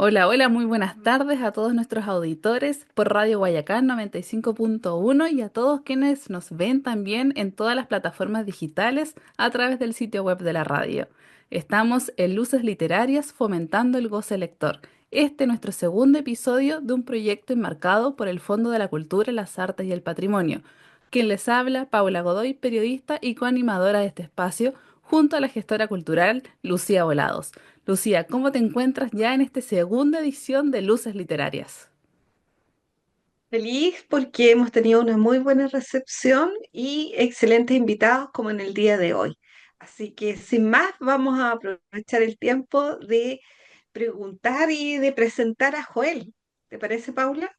Hola, hola, muy buenas tardes a todos nuestros auditores por Radio Guayacán 95.1 y a todos quienes nos ven también en todas las plataformas digitales a través del sitio web de la radio. Estamos en Luces Literarias fomentando el goce lector. Este es nuestro segundo episodio de un proyecto enmarcado por el Fondo de la Cultura, las Artes y el Patrimonio. Quien les habla, Paula Godoy, periodista y coanimadora de este espacio, junto a la gestora cultural Lucía Volados. Lucía, ¿cómo te encuentras ya en esta segunda edición de Luces Literarias? Feliz porque hemos tenido una muy buena recepción y excelentes invitados como en el día de hoy. Así que sin más, vamos a aprovechar el tiempo de preguntar y de presentar a Joel. ¿Te parece, Paula?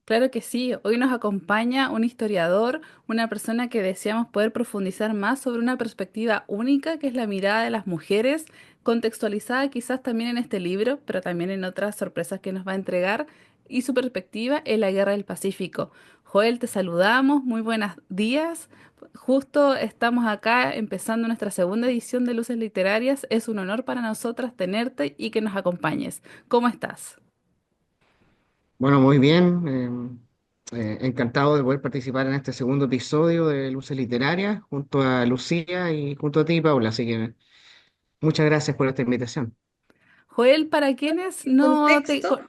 Claro que sí, hoy nos acompaña un historiador, una persona que deseamos poder profundizar más sobre una perspectiva única que es la mirada de las mujeres, contextualizada quizás también en este libro, pero también en otras sorpresas que nos va a entregar, y su perspectiva en la Guerra del Pacífico. Joel, te saludamos, muy buenos días. Justo estamos acá empezando nuestra segunda edición de Luces Literarias. Es un honor para nosotras tenerte y que nos acompañes. ¿Cómo estás? Bueno, muy bien. Encantado de poder participar en este segundo episodio de Luces Literarias junto a Lucía y junto a ti, Paula. Así que muchas gracias por esta invitación. Joel, para quienes El no te, contexto.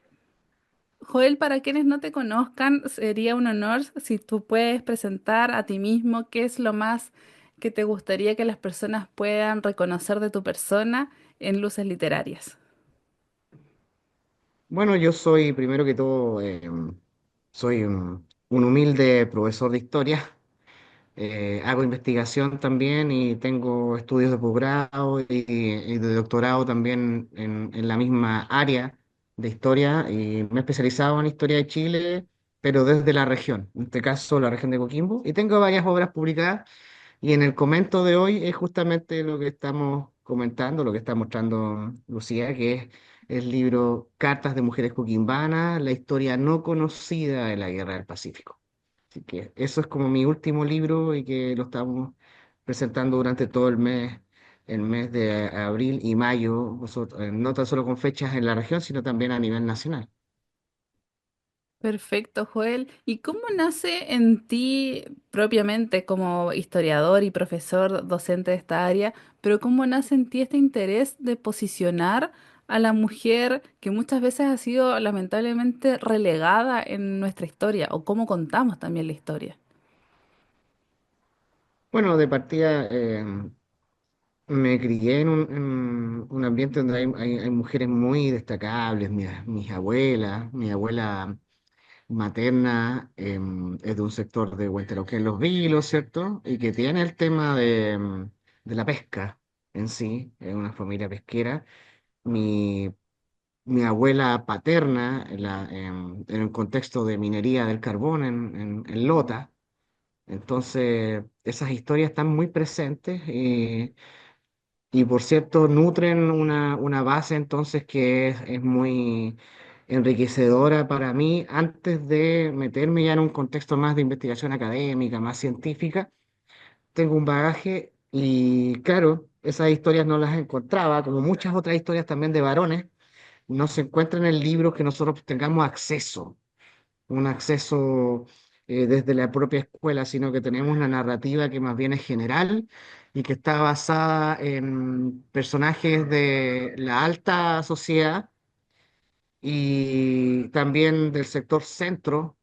Joel, para quienes no te conozcan, sería un honor si tú puedes presentar a ti mismo qué es lo más que te gustaría que las personas puedan reconocer de tu persona en Luces Literarias. Bueno, yo soy, primero que todo, soy un humilde profesor de historia. Hago investigación también y tengo estudios de posgrado y de doctorado también en la misma área de historia y me he especializado en historia de Chile, pero desde la región, en este caso la región de Coquimbo, y tengo varias obras publicadas y en el comento de hoy es justamente lo que estamos comentando, lo que está mostrando Lucía, que es el libro Cartas de Mujeres Coquimbanas, la historia no conocida de la Guerra del Pacífico. Así que eso es como mi último libro y que lo estamos presentando durante todo el mes de abril y mayo, no tan solo con fechas en la región, sino también a nivel nacional. Perfecto, Joel. ¿Y cómo nace en ti propiamente como historiador y profesor docente de esta área, pero cómo nace en ti este interés de posicionar a la mujer que muchas veces ha sido lamentablemente relegada en nuestra historia o cómo contamos también la historia? Bueno, de partida me crié en un ambiente donde hay mujeres muy destacables, mis abuelas, mi abuela materna es de un sector de Huentelauquén, Los Vilos, ¿cierto? Y que tiene el tema de la pesca en sí, es una familia pesquera. Mi, mi abuela paterna, en un contexto de minería del carbón en Lota. Entonces, esas historias están muy presentes y por cierto, nutren una base entonces que es muy enriquecedora para mí antes de meterme ya en un contexto más de investigación académica, más científica. Tengo un bagaje y claro, esas historias no las encontraba, como muchas otras historias también de varones, no se encuentran en libros que nosotros tengamos acceso, un acceso desde la propia escuela, sino que tenemos una narrativa que más bien es general y que está basada en personajes de la alta sociedad y también del sector centro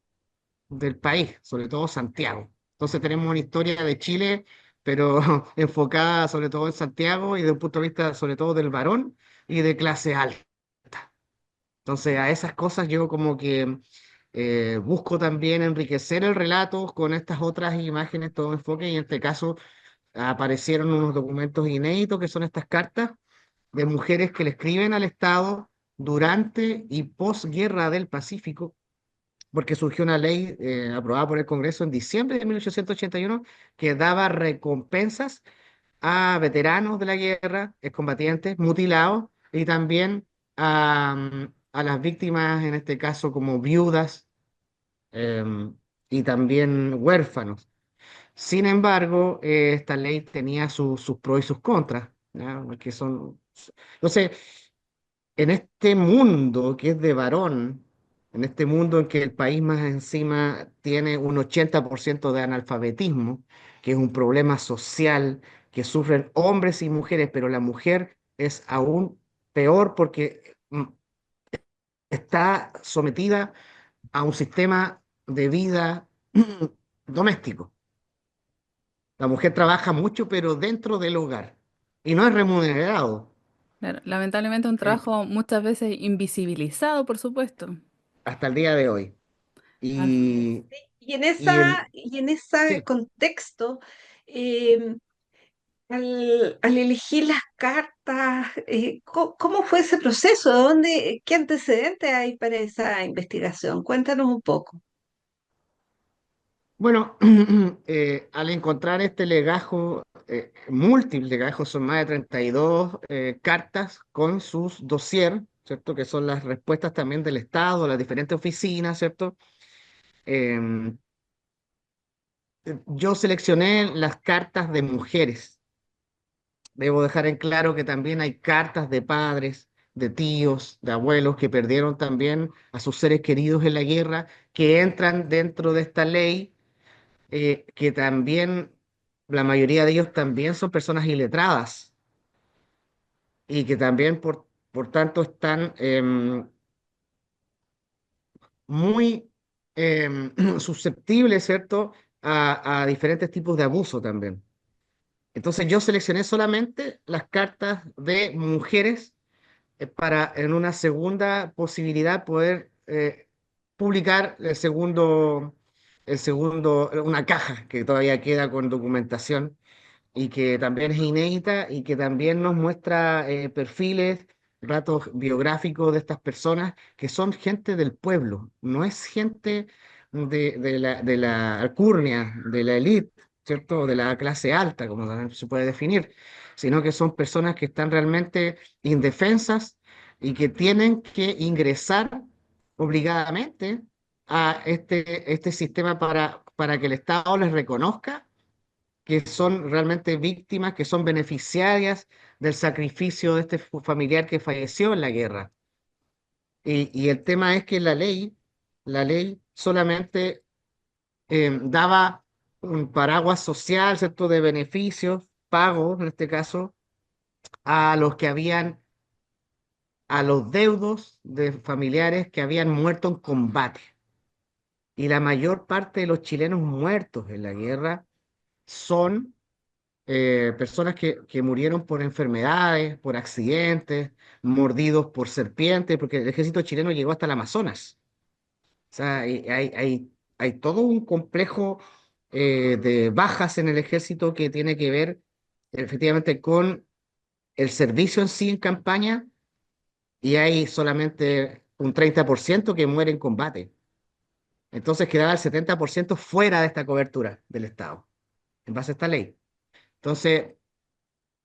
del país, sobre todo Santiago. Entonces tenemos una historia de Chile, pero enfocada sobre todo en Santiago y de un punto de vista sobre todo del varón y de clase alta. Entonces, a esas cosas yo como que busco también enriquecer el relato con estas otras imágenes, todo enfoque, y en este caso aparecieron unos documentos inéditos que son estas cartas de mujeres que le escriben al Estado durante y posguerra del Pacífico, porque surgió una ley aprobada por el Congreso en diciembre de 1881 que daba recompensas a veteranos de la guerra, excombatientes, mutilados, y también a las víctimas, en este caso como viudas y también huérfanos. Sin embargo, esta ley tenía sus pros y sus contras, ¿ya? Porque son... Entonces, en este mundo que es de varón, en este mundo en que el país más encima tiene un 80% de analfabetismo, que es un problema social que sufren hombres y mujeres, pero la mujer es aún peor porque está sometida a un sistema de vida doméstico. La mujer trabaja mucho, pero dentro del hogar y no es remunerado. Claro, lamentablemente un Eh, trabajo muchas veces invisibilizado, por supuesto. hasta el día de hoy. Así es. Y, Sí, y el, y en ese sí, contexto, eh, al elegir las cartas, ¿cómo fue ese proceso? ¿Qué antecedentes hay para esa investigación? Cuéntanos un poco. bueno, al encontrar este legajo, múltiples legajos, son más de 32 cartas con sus dossier, ¿cierto? Que son las respuestas también del Estado, las diferentes oficinas, ¿cierto? Em, yo seleccioné las cartas de mujeres. Debo dejar en claro que también hay cartas de padres, de tíos, de abuelos que perdieron también a sus seres queridos en la guerra, que entran dentro de esta ley, que también la mayoría de ellos también son personas iletradas y que también por tanto están muy susceptibles, ¿cierto?, a diferentes tipos de abuso también. Entonces yo seleccioné solamente las cartas de mujeres para en una segunda posibilidad poder publicar una caja que todavía queda con documentación y que también es inédita y que también nos muestra perfiles, datos biográficos de estas personas que son gente del pueblo, no es gente de la alcurnia, de la élite, ¿cierto? De la clase alta, como también se puede definir, sino que son personas que están realmente indefensas y que tienen que ingresar obligadamente a este sistema para que el Estado les reconozca que son realmente víctimas, que son beneficiarias del sacrificio de este familiar que falleció en la guerra. Y el tema es que la ley solamente daba un paraguas social, ¿cierto?, de beneficios, pagos en este caso, a los que habían, a los deudos de familiares que habían muerto en combate. Y la mayor parte de los chilenos muertos en la guerra son personas que murieron por enfermedades, por accidentes, mordidos por serpientes, porque el ejército chileno llegó hasta el Amazonas. O sea, hay todo un complejo de bajas en el ejército que tiene que ver efectivamente con el servicio en sí en campaña y hay solamente un 30% que muere en combate. Entonces quedaba el 70% fuera de esta cobertura del Estado, en base a esta ley. Entonces,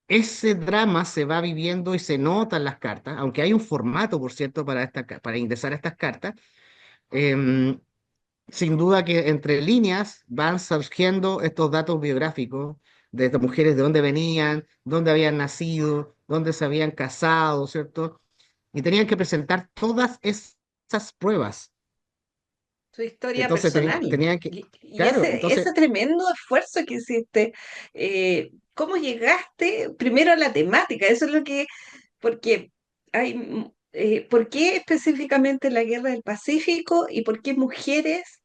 ese drama se va viviendo y se nota en las cartas, aunque hay un formato, por cierto, para ingresar a estas cartas. em, Sin duda que entre líneas van surgiendo estos datos biográficos de estas mujeres, de dónde venían, dónde habían nacido, dónde se habían casado, ¿cierto? Y tenían que presentar todas esas pruebas. Tu historia Entonces personal tenían que, y claro, ese entonces, tremendo esfuerzo que hiciste. ¿Cómo llegaste primero a la temática? Eso es lo que, porque ¿por qué específicamente la guerra del Pacífico y por qué mujeres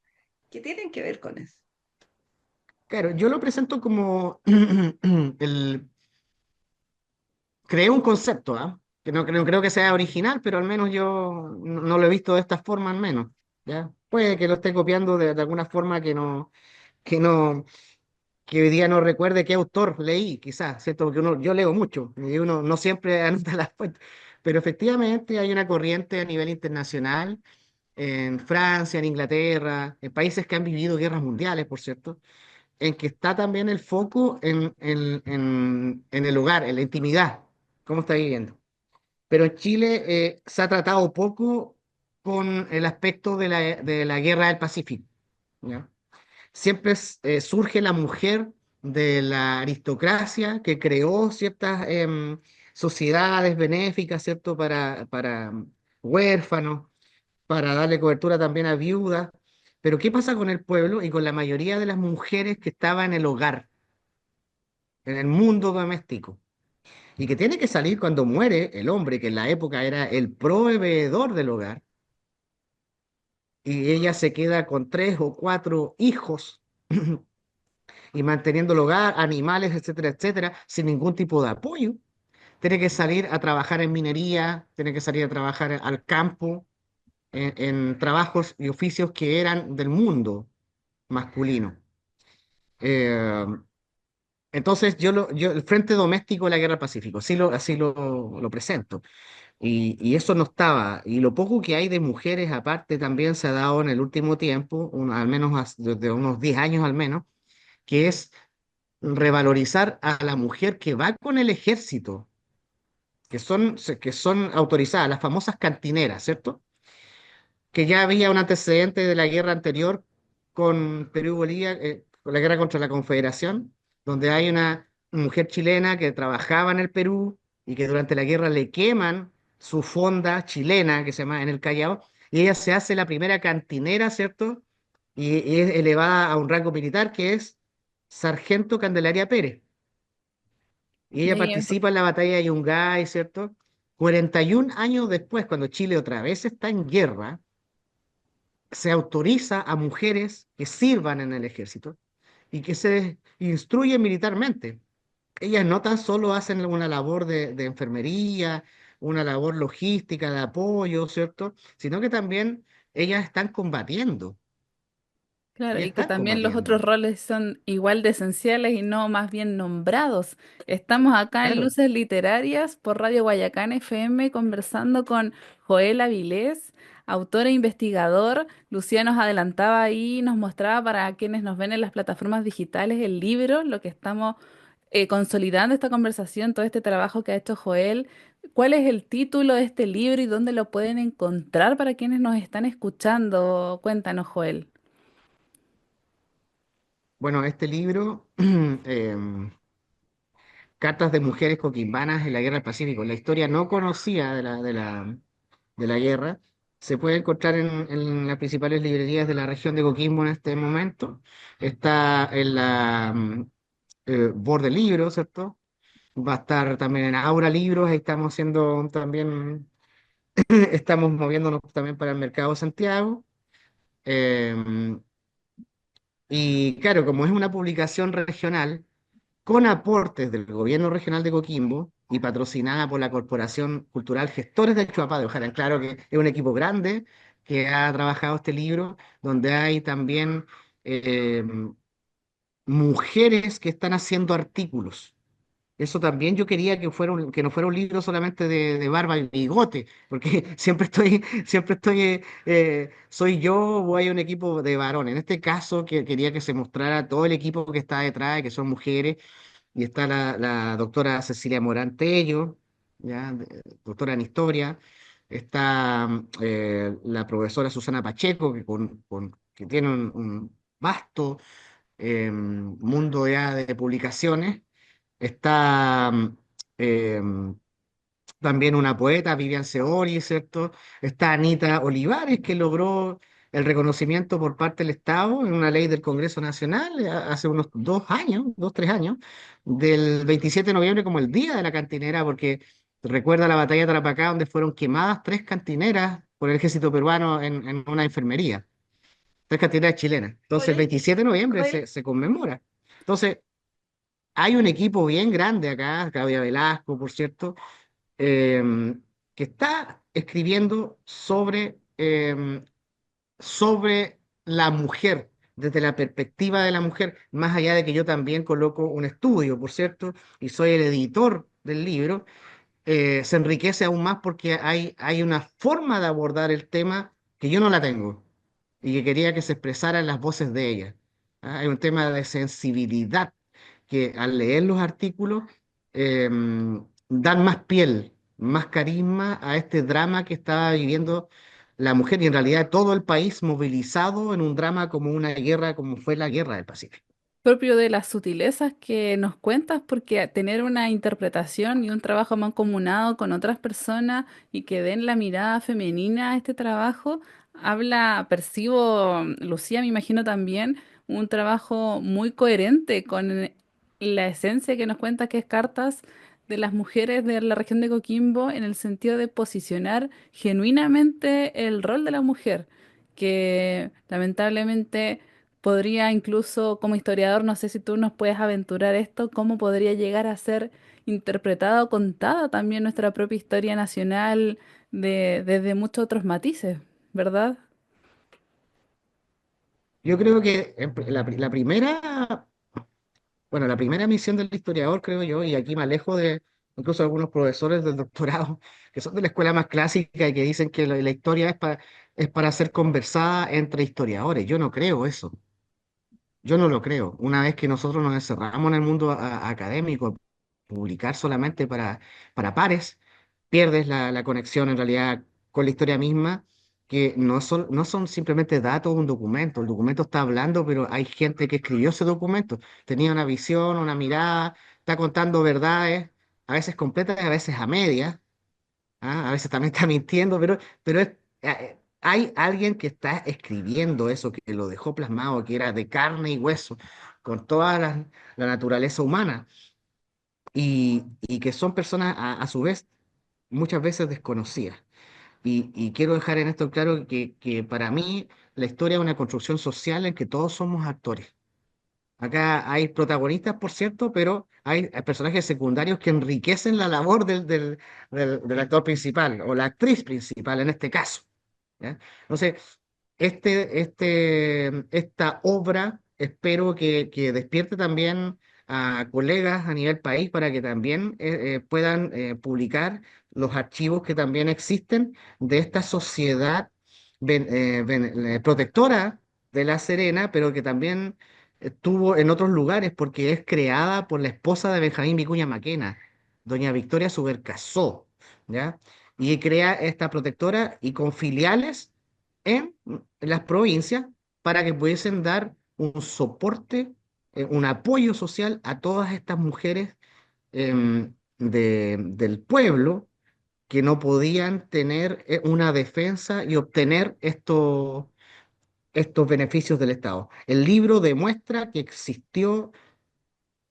que tienen que ver con eso? claro, yo lo presento como el creé un concepto, ¿ah? Que no creo que sea original, pero al menos yo no lo he visto de esta forma, al menos, ¿ya? Puede que lo esté copiando de alguna forma que no, que hoy día no recuerde qué autor leí, quizás, ¿cierto? Porque yo leo mucho y uno no siempre anota las fuentes, pero efectivamente hay una corriente a nivel internacional, en Francia, en Inglaterra, en países que han vivido guerras mundiales, por cierto, en que está también el foco en el hogar, en la intimidad, cómo está viviendo. Pero en Chile se ha tratado poco con el aspecto de la guerra del Pacífico, ¿ya? Siempre surge la mujer de la aristocracia que creó ciertas sociedades benéficas, ¿cierto? Para huérfanos, para darle cobertura también a viudas. Pero ¿qué pasa con el pueblo y con la mayoría de las mujeres que estaban en el hogar, en el mundo doméstico? Y que tiene que salir cuando muere el hombre, que en la época era el proveedor del hogar, y ella se queda con tres o cuatro hijos y manteniendo el hogar, animales, etcétera, etcétera, sin ningún tipo de apoyo. Tiene que salir a trabajar en minería, tiene que salir a trabajar al campo, en trabajos y oficios que eran del mundo masculino. Eh, entonces, el Frente Doméstico de la Guerra del Pacífico, así lo presento. Y eso no estaba. Y lo poco que hay de mujeres aparte también se ha dado en el último tiempo, al menos desde unos 10 años al menos, que es revalorizar a la mujer que va con el ejército, que son autorizadas, las famosas cantineras, ¿cierto? Que ya había un antecedente de la guerra anterior con Perú y Bolivia, con la guerra contra la Confederación, donde hay una mujer chilena que trabajaba en el Perú y que durante la guerra le queman su fonda chilena, que se llama en el Callao, y ella se hace la primera cantinera, ¿cierto? Y es elevada a un rango militar que es Sargento Candelaria Pérez. Y Y ella ahí participa en la batalla de Yungay, ¿cierto? 41 años después, cuando Chile otra vez está en guerra, se autoriza a mujeres que sirvan en el ejército y que se instruyen militarmente. Ellas no tan solo hacen una labor de enfermería, una labor logística de apoyo, ¿cierto? Sino que también ellas están combatiendo. claro, Ellas y que están también los otros combatiendo. roles son igual de esenciales y no más bien nombrados. Estamos acá en Claro. Luces Literarias por Radio Guayacán FM conversando con Joel Avilés, autor e investigador. Lucía nos adelantaba ahí, nos mostraba para quienes nos ven en las plataformas digitales el libro, lo que estamos consolidando esta conversación, todo este trabajo que ha hecho Joel. ¿Cuál es el título de este libro y dónde lo pueden encontrar para quienes nos están escuchando? Cuéntanos, Joel. Bueno, este libro, em, Cartas de mujeres coquimbanas en la Guerra del Pacífico, la historia no conocida de la guerra, se puede encontrar en las principales librerías de la región de Coquimbo en este momento. Está en la Borde Libro, ¿cierto? Va a estar también en Aura Libros, ahí estamos haciendo también, estamos moviéndonos también para el mercado de Santiago. Eh, y claro, como es una publicación regional, con aportes del gobierno regional de Coquimbo y patrocinada por la Corporación Cultural Gestores del Chuapá de Ojalá. Claro que es un equipo grande que ha trabajado este libro, donde hay también eh, mujeres que están haciendo artículos. Eso también yo quería que no fuera un libro solamente de barba y bigote, porque siempre estoy, soy yo o hay un equipo de varones. En este caso, que quería que se mostrara todo el equipo que está detrás, que son mujeres, y está la doctora Cecilia Morán Tello, ¿ya? Doctora en historia, está la profesora Susana Pacheco, que tiene un vasto mundo ya de publicaciones, está eh, también una poeta, Vivian Seori, ¿cierto? Está Anita Olivares, que logró el reconocimiento por parte del Estado en una ley del Congreso Nacional hace unos 2 años, 3 años, del 27 de noviembre como el Día de la Cantinera, porque recuerda la batalla de Tarapacá, donde fueron quemadas tres cantineras por el ejército peruano en una enfermería, tres cantineras chilenas. Entonces el Joel, 27 de noviembre Joel, se conmemora. Entonces hay un equipo bien grande acá, Claudia Velasco, por cierto, eh, que está escribiendo sobre la mujer, desde la perspectiva de la mujer, más allá de que yo también coloco un estudio, por cierto, y soy el editor del libro. Se enriquece aún más porque hay una forma de abordar el tema que yo no la tengo y que quería que se expresara en las voces de ella. ¿Ah? Hay un tema de sensibilidad que al leer los artículos dan más piel, más carisma a este drama que estaba viviendo la mujer y en realidad todo el país movilizado en un drama como una guerra, como fue la Guerra del Pacífico. propio de las sutilezas que nos cuentas, porque tener una interpretación y un trabajo mancomunado con otras personas y que den la mirada femenina a este trabajo, habla, percibo, Lucía, me imagino también, un trabajo muy coherente con la esencia que nos cuenta que es Cartas de las mujeres de la región de Coquimbo en el sentido de posicionar genuinamente el rol de la mujer, que lamentablemente podría incluso, como historiador, no sé si tú nos puedes aventurar esto, cómo podría llegar a ser interpretada o contada también nuestra propia historia nacional desde muchos otros matices, ¿verdad? Yo creo que la primera, bueno, la primera misión del historiador, creo yo, y aquí me alejo de incluso algunos profesores del doctorado, que son de la escuela más clásica y que dicen que la historia es para ser conversada entre historiadores. Yo no creo eso. Yo no lo creo. Una vez que nosotros nos encerramos en el mundo académico, publicar solamente para pares, pierdes la conexión en realidad con la historia misma, que no son simplemente datos de un documento. El documento está hablando, pero hay gente que escribió ese documento. Tenía una visión, una mirada, está contando verdades, a veces completas y a veces a medias. A veces también está mintiendo, hay alguien que está escribiendo eso, que lo dejó plasmado, que era de carne y hueso, con toda la naturaleza humana, y que son personas a su vez muchas veces desconocidas. Y quiero dejar en esto claro que para mí la historia es una construcción social en que todos somos actores. Acá hay protagonistas, por cierto, pero hay personajes secundarios que enriquecen la labor del actor principal o la actriz principal en este caso. ¿Ya? Entonces, esta obra espero que despierte también a colegas a nivel país para que también puedan publicar los archivos que también existen de esta sociedad protectora de La Serena, pero que también estuvo en otros lugares porque es creada por la esposa de Benjamín Vicuña Maquena, doña Victoria Subercaseaux, ¿ya? Y crea esta protectora y con filiales en las provincias para que pudiesen dar un soporte, un apoyo social a todas estas mujeres del pueblo que no podían tener una defensa y obtener estos beneficios del Estado. El libro demuestra que existió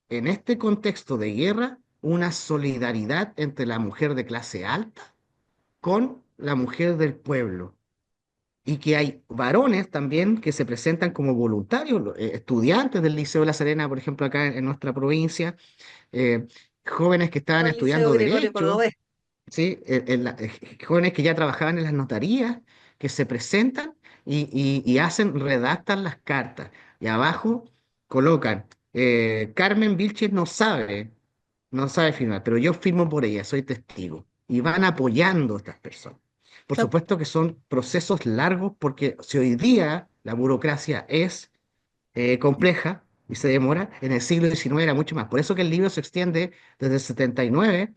en este contexto de guerra una solidaridad entre la mujer de clase alta con la mujer del pueblo y que hay varones también que se presentan como voluntarios, estudiantes del Liceo de La Serena, por ejemplo, acá en nuestra provincia, eh, jóvenes que estaban El Liceo estudiando Gregorio derecho, Cordobés. ¿sí? Jóvenes que ya trabajaban en las notarías, que se presentan y redactan las cartas. Y abajo colocan, Carmen Vilches no sabe firmar, pero yo firmo por ella, soy testigo. Y van apoyando a estas personas. O Por sea, supuesto que son procesos largos porque si hoy día la burocracia es compleja y se demora, en el siglo XIX era mucho más. Por eso que el libro se extiende desde el 79.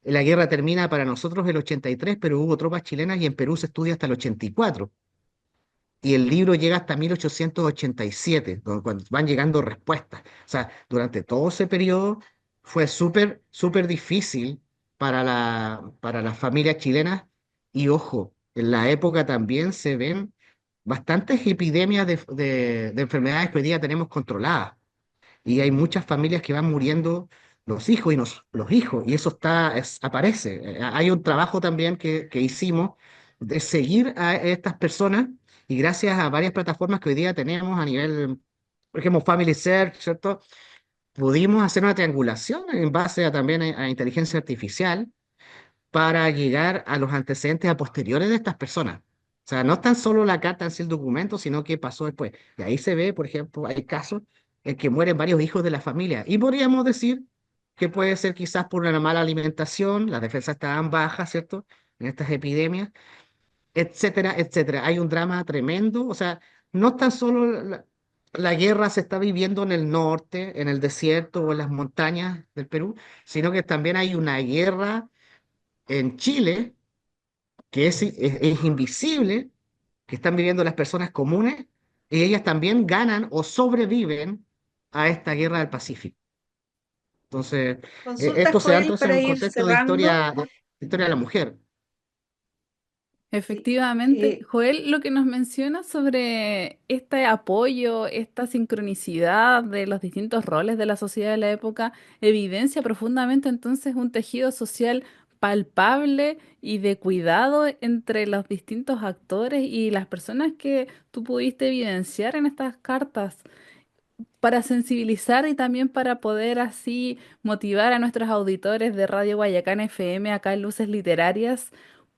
La guerra termina para nosotros el 83, pero hubo tropas chilenas y en Perú se estudia hasta el 84. Y el libro llega hasta 1887, cuando van llegando respuestas. O sea, durante todo ese periodo fue súper, súper difícil para las familias chilenas. Y ojo, en la época también se ven bastantes epidemias de enfermedades que hoy día tenemos controladas y hay muchas familias que van muriendo los hijos los hijos, y eso aparece. Hay un trabajo también que hicimos de seguir a estas personas, y gracias a varias plataformas que hoy día tenemos a nivel, por ejemplo, Family Search, ¿cierto? Pudimos hacer una triangulación en base también a inteligencia artificial para llegar a los antecedentes a posteriores de estas personas. O sea, no es tan solo la carta en sí el documento, sino qué pasó después. Y ahí se ve, por ejemplo, hay casos en que mueren varios hijos de la familia. Y podríamos decir que puede ser quizás por una mala alimentación, las defensas estaban bajas, ¿cierto? En estas epidemias, etcétera, etcétera. Hay un drama tremendo. O sea, no tan solo la guerra se está viviendo en el norte, en el desierto o en las montañas del Perú, sino que también hay una guerra en Chile que es invisible, que están viviendo las personas comunes, y ellas también ganan o sobreviven a esta guerra del Pacífico. Entonces, Consulta, esto se da Joel, entonces en para un ir contexto cerrando. de historia de la mujer. Sí, Efectivamente, eh, Joel, lo que nos menciona sobre este apoyo, esta sincronicidad de los distintos roles de la sociedad de la época, evidencia profundamente entonces un tejido social palpable y de cuidado entre los distintos actores y las personas que tú pudiste evidenciar en estas cartas para sensibilizar y también para poder así motivar a nuestros auditores de Radio Guayacán FM acá en Luces Literarias,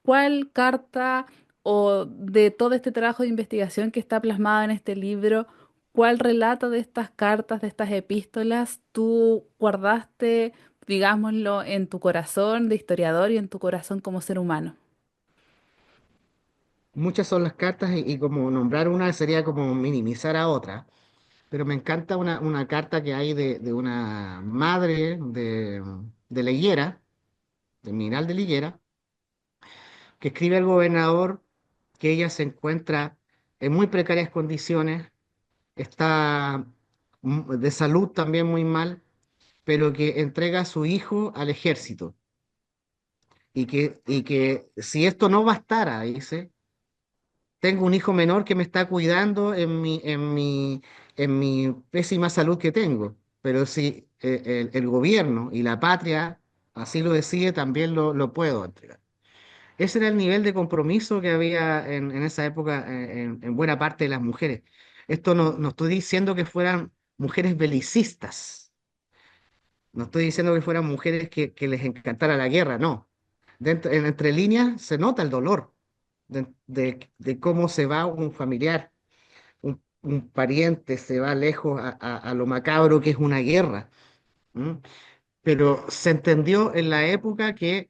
¿cuál carta o de todo este trabajo de investigación que está plasmado en este libro, cuál relato de estas cartas, de estas epístolas tú guardaste, digámoslo, en tu corazón de historiador y en tu corazón como ser humano? Muchas son las cartas y como nombrar una sería como minimizar a otra, pero me encanta una carta que hay de una madre de la Higuera, de Miral de la Higuera, que escribe al gobernador que ella se encuentra en muy precarias condiciones, está de salud también muy mal, pero que entrega a su hijo al ejército y que si esto no bastara, dice, tengo un hijo menor que me está cuidando en mi pésima salud que tengo, pero si el gobierno y la patria así lo decide, también lo puedo entregar. Ese era el nivel de compromiso que había en esa época en buena parte de las mujeres. Esto no estoy diciendo que fueran mujeres belicistas, no estoy diciendo que fueran mujeres que les encantara la guerra, no. Entre líneas se nota el dolor de cómo se va un familiar, un pariente, se va lejos a lo macabro que es una guerra. ¿M? Pero se entendió en la época que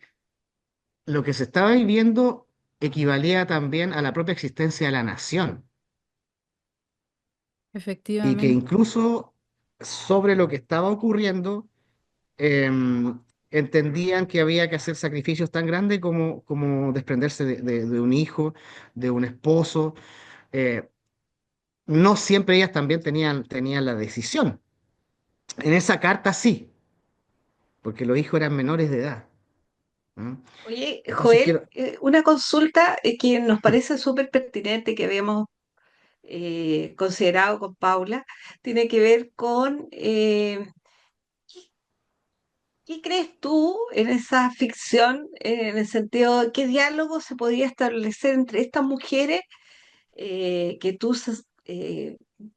lo que se estaba viviendo equivalía también a la propia existencia de la nación y que Efectivamente. incluso sobre lo que estaba ocurriendo entendían que había que hacer sacrificios tan grandes como desprenderse de un hijo, de un esposo. eh, no siempre ellas también tenían la decisión. En esa carta sí, porque los hijos eran menores de edad. ¿No? Oye, Entonces Joel, quiero, una consulta que nos parece súper pertinente, que habíamos considerado con Paula, tiene que ver con ¿qué crees tú en esa ficción, en el sentido de qué diálogo se podría establecer entre estas mujeres que tú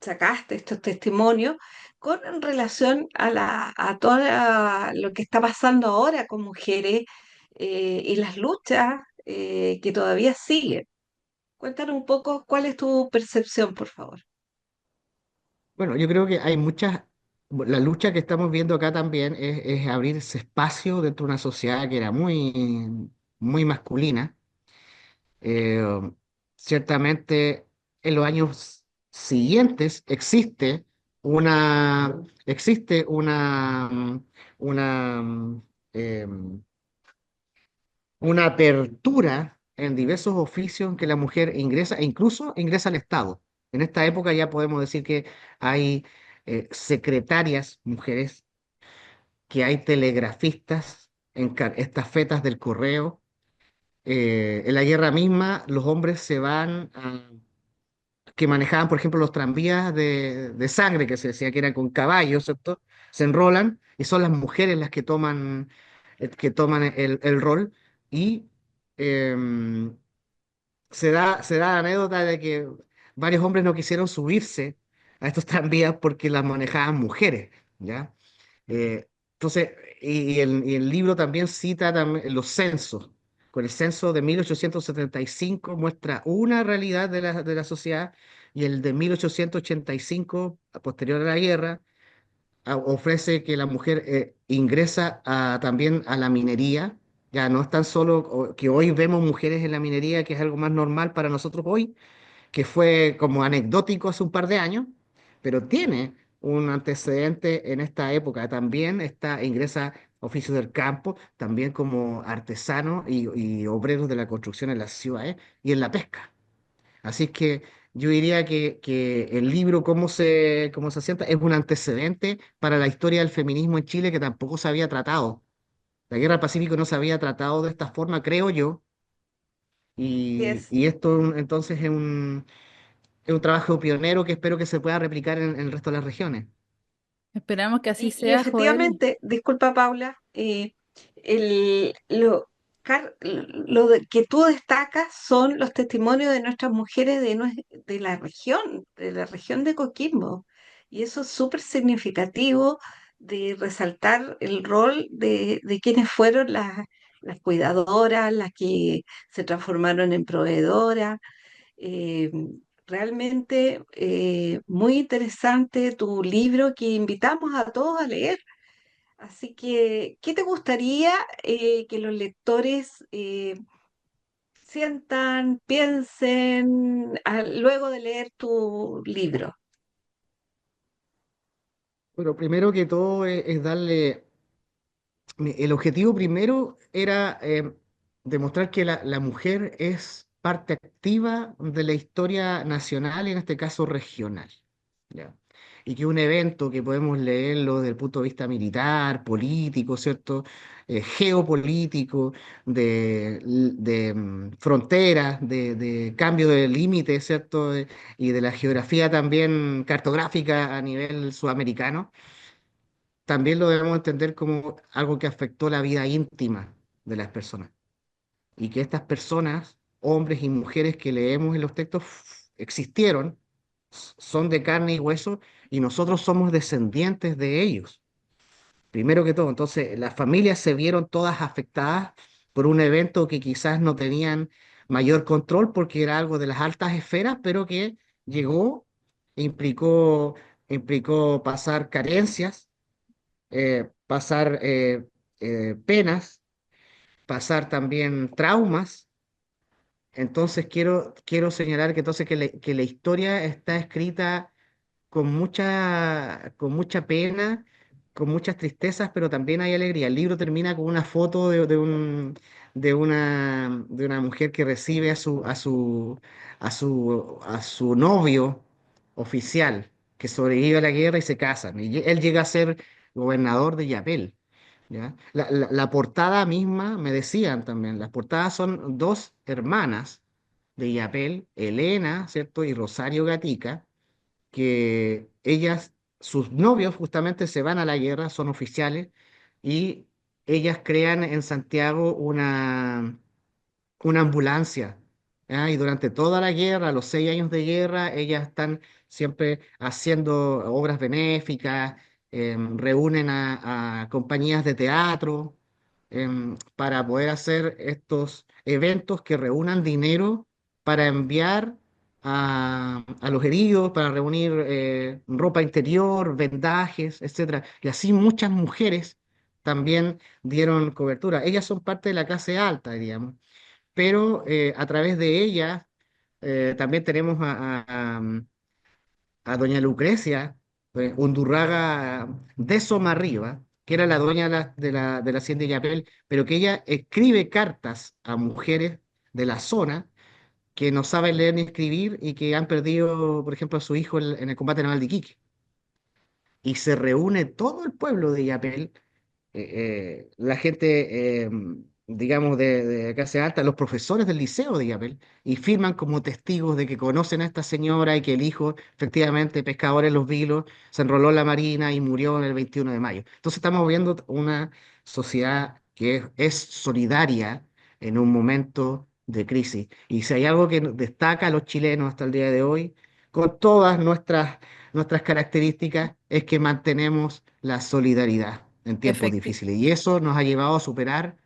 sacaste estos testimonios con en relación a a todo lo que está pasando ahora con mujeres y las luchas que todavía siguen? Cuéntanos un poco cuál es tu percepción, por favor. bueno, yo creo que hay muchas, la lucha que estamos viendo acá también es abrir ese espacio dentro de una sociedad que era muy masculina. Eh, ciertamente en los años siguientes existe una, em, una apertura en diversos oficios en que la mujer ingresa e incluso ingresa al Estado. En esta época ya podemos decir que hay secretarias mujeres, que hay telegrafistas, estafetas del correo. En la guerra misma, los hombres que manejaban, por ejemplo, los tranvías de sangre, que se decía que eran con caballos, ¿cierto? Se enrolan y son las mujeres las que toman el rol y em, se da la anécdota de que varios hombres no quisieron subirse a estos tranvías porque las manejaban mujeres, ¿ya? Entonces, y el libro también cita los censos. Con el censo de 1875 muestra una realidad de la sociedad y el de 1885, posterior a la guerra, ofrece que la mujer ingresa también a la minería. Ya no es tan solo que hoy vemos mujeres en la minería, que es algo más normal para nosotros hoy, que fue como anecdótico hace un par de años, pero tiene un antecedente en esta época. También ingresa a oficios del campo, también como artesanos y obreros de la construcción en las ciudades y en la pesca. Así que yo diría que el libro, cómo se asienta, es un antecedente para la historia del feminismo en Chile que tampoco se había tratado. La Guerra del Pacífico no se había tratado de esta forma, creo yo, Así es. y esto entonces es un trabajo pionero que espero que se pueda replicar en el resto de las regiones. Esperamos que así Y sea, Joel. efectivamente, disculpa Paula, el, lo, que tú destacas son los testimonios de nuestras mujeres de la región de Coquimbo. Y eso es súper significativo de resaltar el rol de quienes fueron las cuidadoras, las que se transformaron en proveedoras. eh, Realmente muy interesante tu libro que invitamos a todos a leer. Así que, ¿qué te gustaría que los lectores sientan, piensen luego de leer tu libro? Bueno, primero que todo es darle. El objetivo primero era demostrar que la mujer es parte activa de la historia nacional y en este caso regional. ¿Ya? Y que un evento que podemos leerlo desde el punto de vista militar, político, ¿cierto? Geopolítico, de fronteras, de cambio de límites, ¿cierto? Y de la geografía también cartográfica a nivel sudamericano también lo debemos entender como algo que afectó la vida íntima de las personas. Y que estas personas, hombres y mujeres que leemos en los textos, existieron, son de carne y hueso, y nosotros somos descendientes de ellos. Primero que todo, entonces las familias se vieron todas afectadas por un evento que quizás no tenían mayor control porque era algo de las altas esferas, pero que llegó, e implicó pasar carencias, pasar penas, pasar también traumas. Entonces quiero señalar que entonces que la historia está escrita con mucha pena, con muchas tristezas, pero también hay alegría. El libro termina con una foto de una mujer que recibe a su novio oficial, que sobrevive a la guerra y se casan. Y él llega a ser gobernador de Yapel. ¿Ya? La portada misma, me decían también, las portadas son dos hermanas de Yapel, Elena, ¿cierto? Y Rosario Gatica, que sus novios justamente se van a la guerra, son oficiales, y ellas crean en Santiago una ambulancia. ¿Ya? Y durante toda la guerra, los 6 años de guerra, ellas están siempre haciendo obras benéficas, reúnen a compañías de teatro para poder hacer estos eventos que reúnan dinero para enviar a los heridos, para reunir ropa interior, vendajes, etcétera. Y así muchas mujeres también dieron cobertura. Ellas son parte de la clase alta, diríamos, pero a través de ella también tenemos a doña Lucrecia Undurraga de Somarriba, que era la dueña de la hacienda de Yapel, pero que ella escribe cartas a mujeres de la zona que no saben leer ni escribir y que han perdido, por ejemplo, a su hijo en el combate naval de Iquique. Y se reúne todo el pueblo de Yapel, la gente, digamos, de clase alta, los profesores del liceo de Yapel, y firman como testigos de que conocen a esta señora y que el hijo, efectivamente, pescador en Los Vilos, se enroló en la Marina y murió en el 21 de mayo. Entonces estamos viendo una sociedad que es solidaria en un momento de crisis. Y si hay algo que destaca a los chilenos hasta el día de hoy, con todas nuestras características, es que mantenemos la solidaridad en tiempos Efecti- difíciles. Y eso nos ha llevado a superar